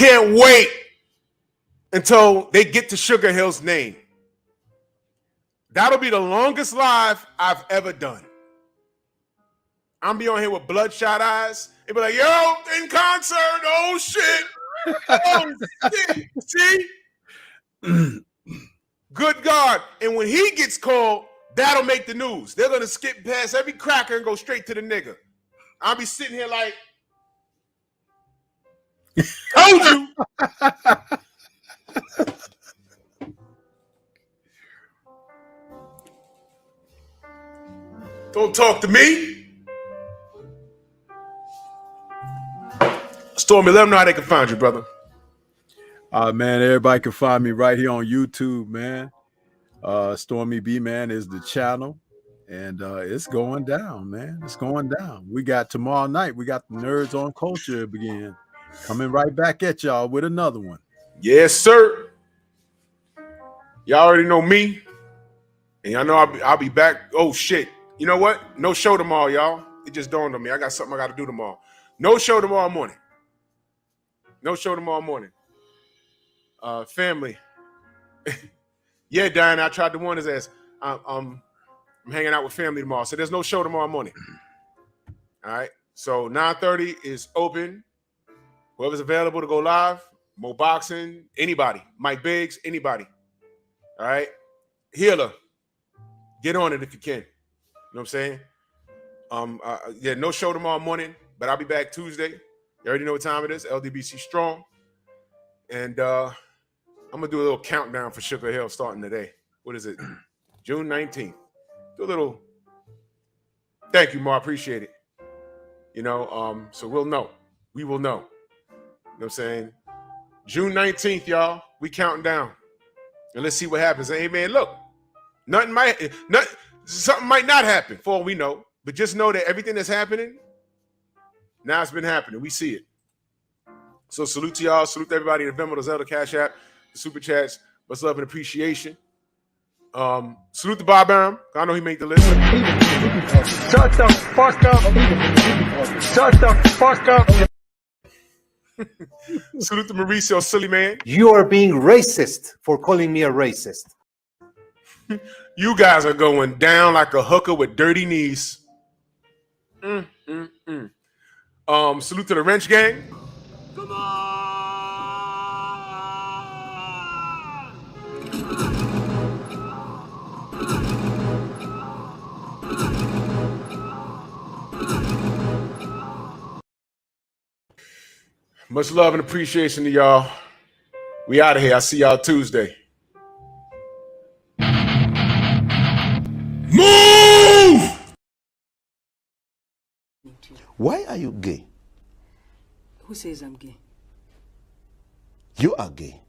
B: can't wait until they get to Sugar Hill's name. That'll be the longest live I've ever done. I'm be on here with bloodshot eyes. They be like, yo, in concert. Oh, shit. Oh, shit. See? Good God. And when he gets called, that'll make the news. They're going to skip past every cracker and go straight to the nigga. I'll be sitting here like, told you. Don't talk to me. Stormy, let them know how they can find you, brother.
D: Man, everybody can find me right here on YouTube, man. Stormy B, man, is the channel. And it's going down, man. It's going down. We got tomorrow night. We got the Nerds on Culture again. Coming right back at y'all with another one.
B: Yes, sir. Y'all already know me. And y'all know I'll be back. Oh, shit. You know what? No show tomorrow, y'all. It just dawned on me. I got something I got to do tomorrow. No show tomorrow morning. No show tomorrow morning. Family. Yeah, Diana, I tried to warn his ass. I'm hanging out with family tomorrow. So there's no show tomorrow morning. All right. So 9:30 is open. Whoever's available to go live, Mo Boxing, anybody, Mike Biggs, anybody. All right. Healer, get on it if you can. You know what I'm saying? Yeah, no show tomorrow morning, but I'll be back Tuesday. You already know what time it is. LDBC Strong. And I'm going to do a little countdown for Sugar Hill starting today. What is it? June 19th. Do a little. Thank you, Ma. Appreciate it. You know, so we'll know. We will know. You know what I'm saying? June 19th, y'all. We counting down. And let's see what happens. Hey, man, look. Something might not happen for all we know. But just know that everything that's happening, now it's been happening. We see it. So salute to y'all. Salute to everybody in the Venmo, the Zelda, Cash App, the Super Chats. Much love and appreciation. Salute to Bob Arum. I know he made the list.
F: Shut the fuck up. Shut the fuck up.
B: Salute to Mauricio, silly man.
H: You are being racist for calling me a racist.
B: You guys are going down like a hooker with dirty knees. Salute to the Wrench Gang.
E: Come on!
B: Much love and appreciation to y'all. We out of here. I'll see y'all Tuesday. Move!
A: Why are you gay?
I: Who says I'm gay?
A: You are gay.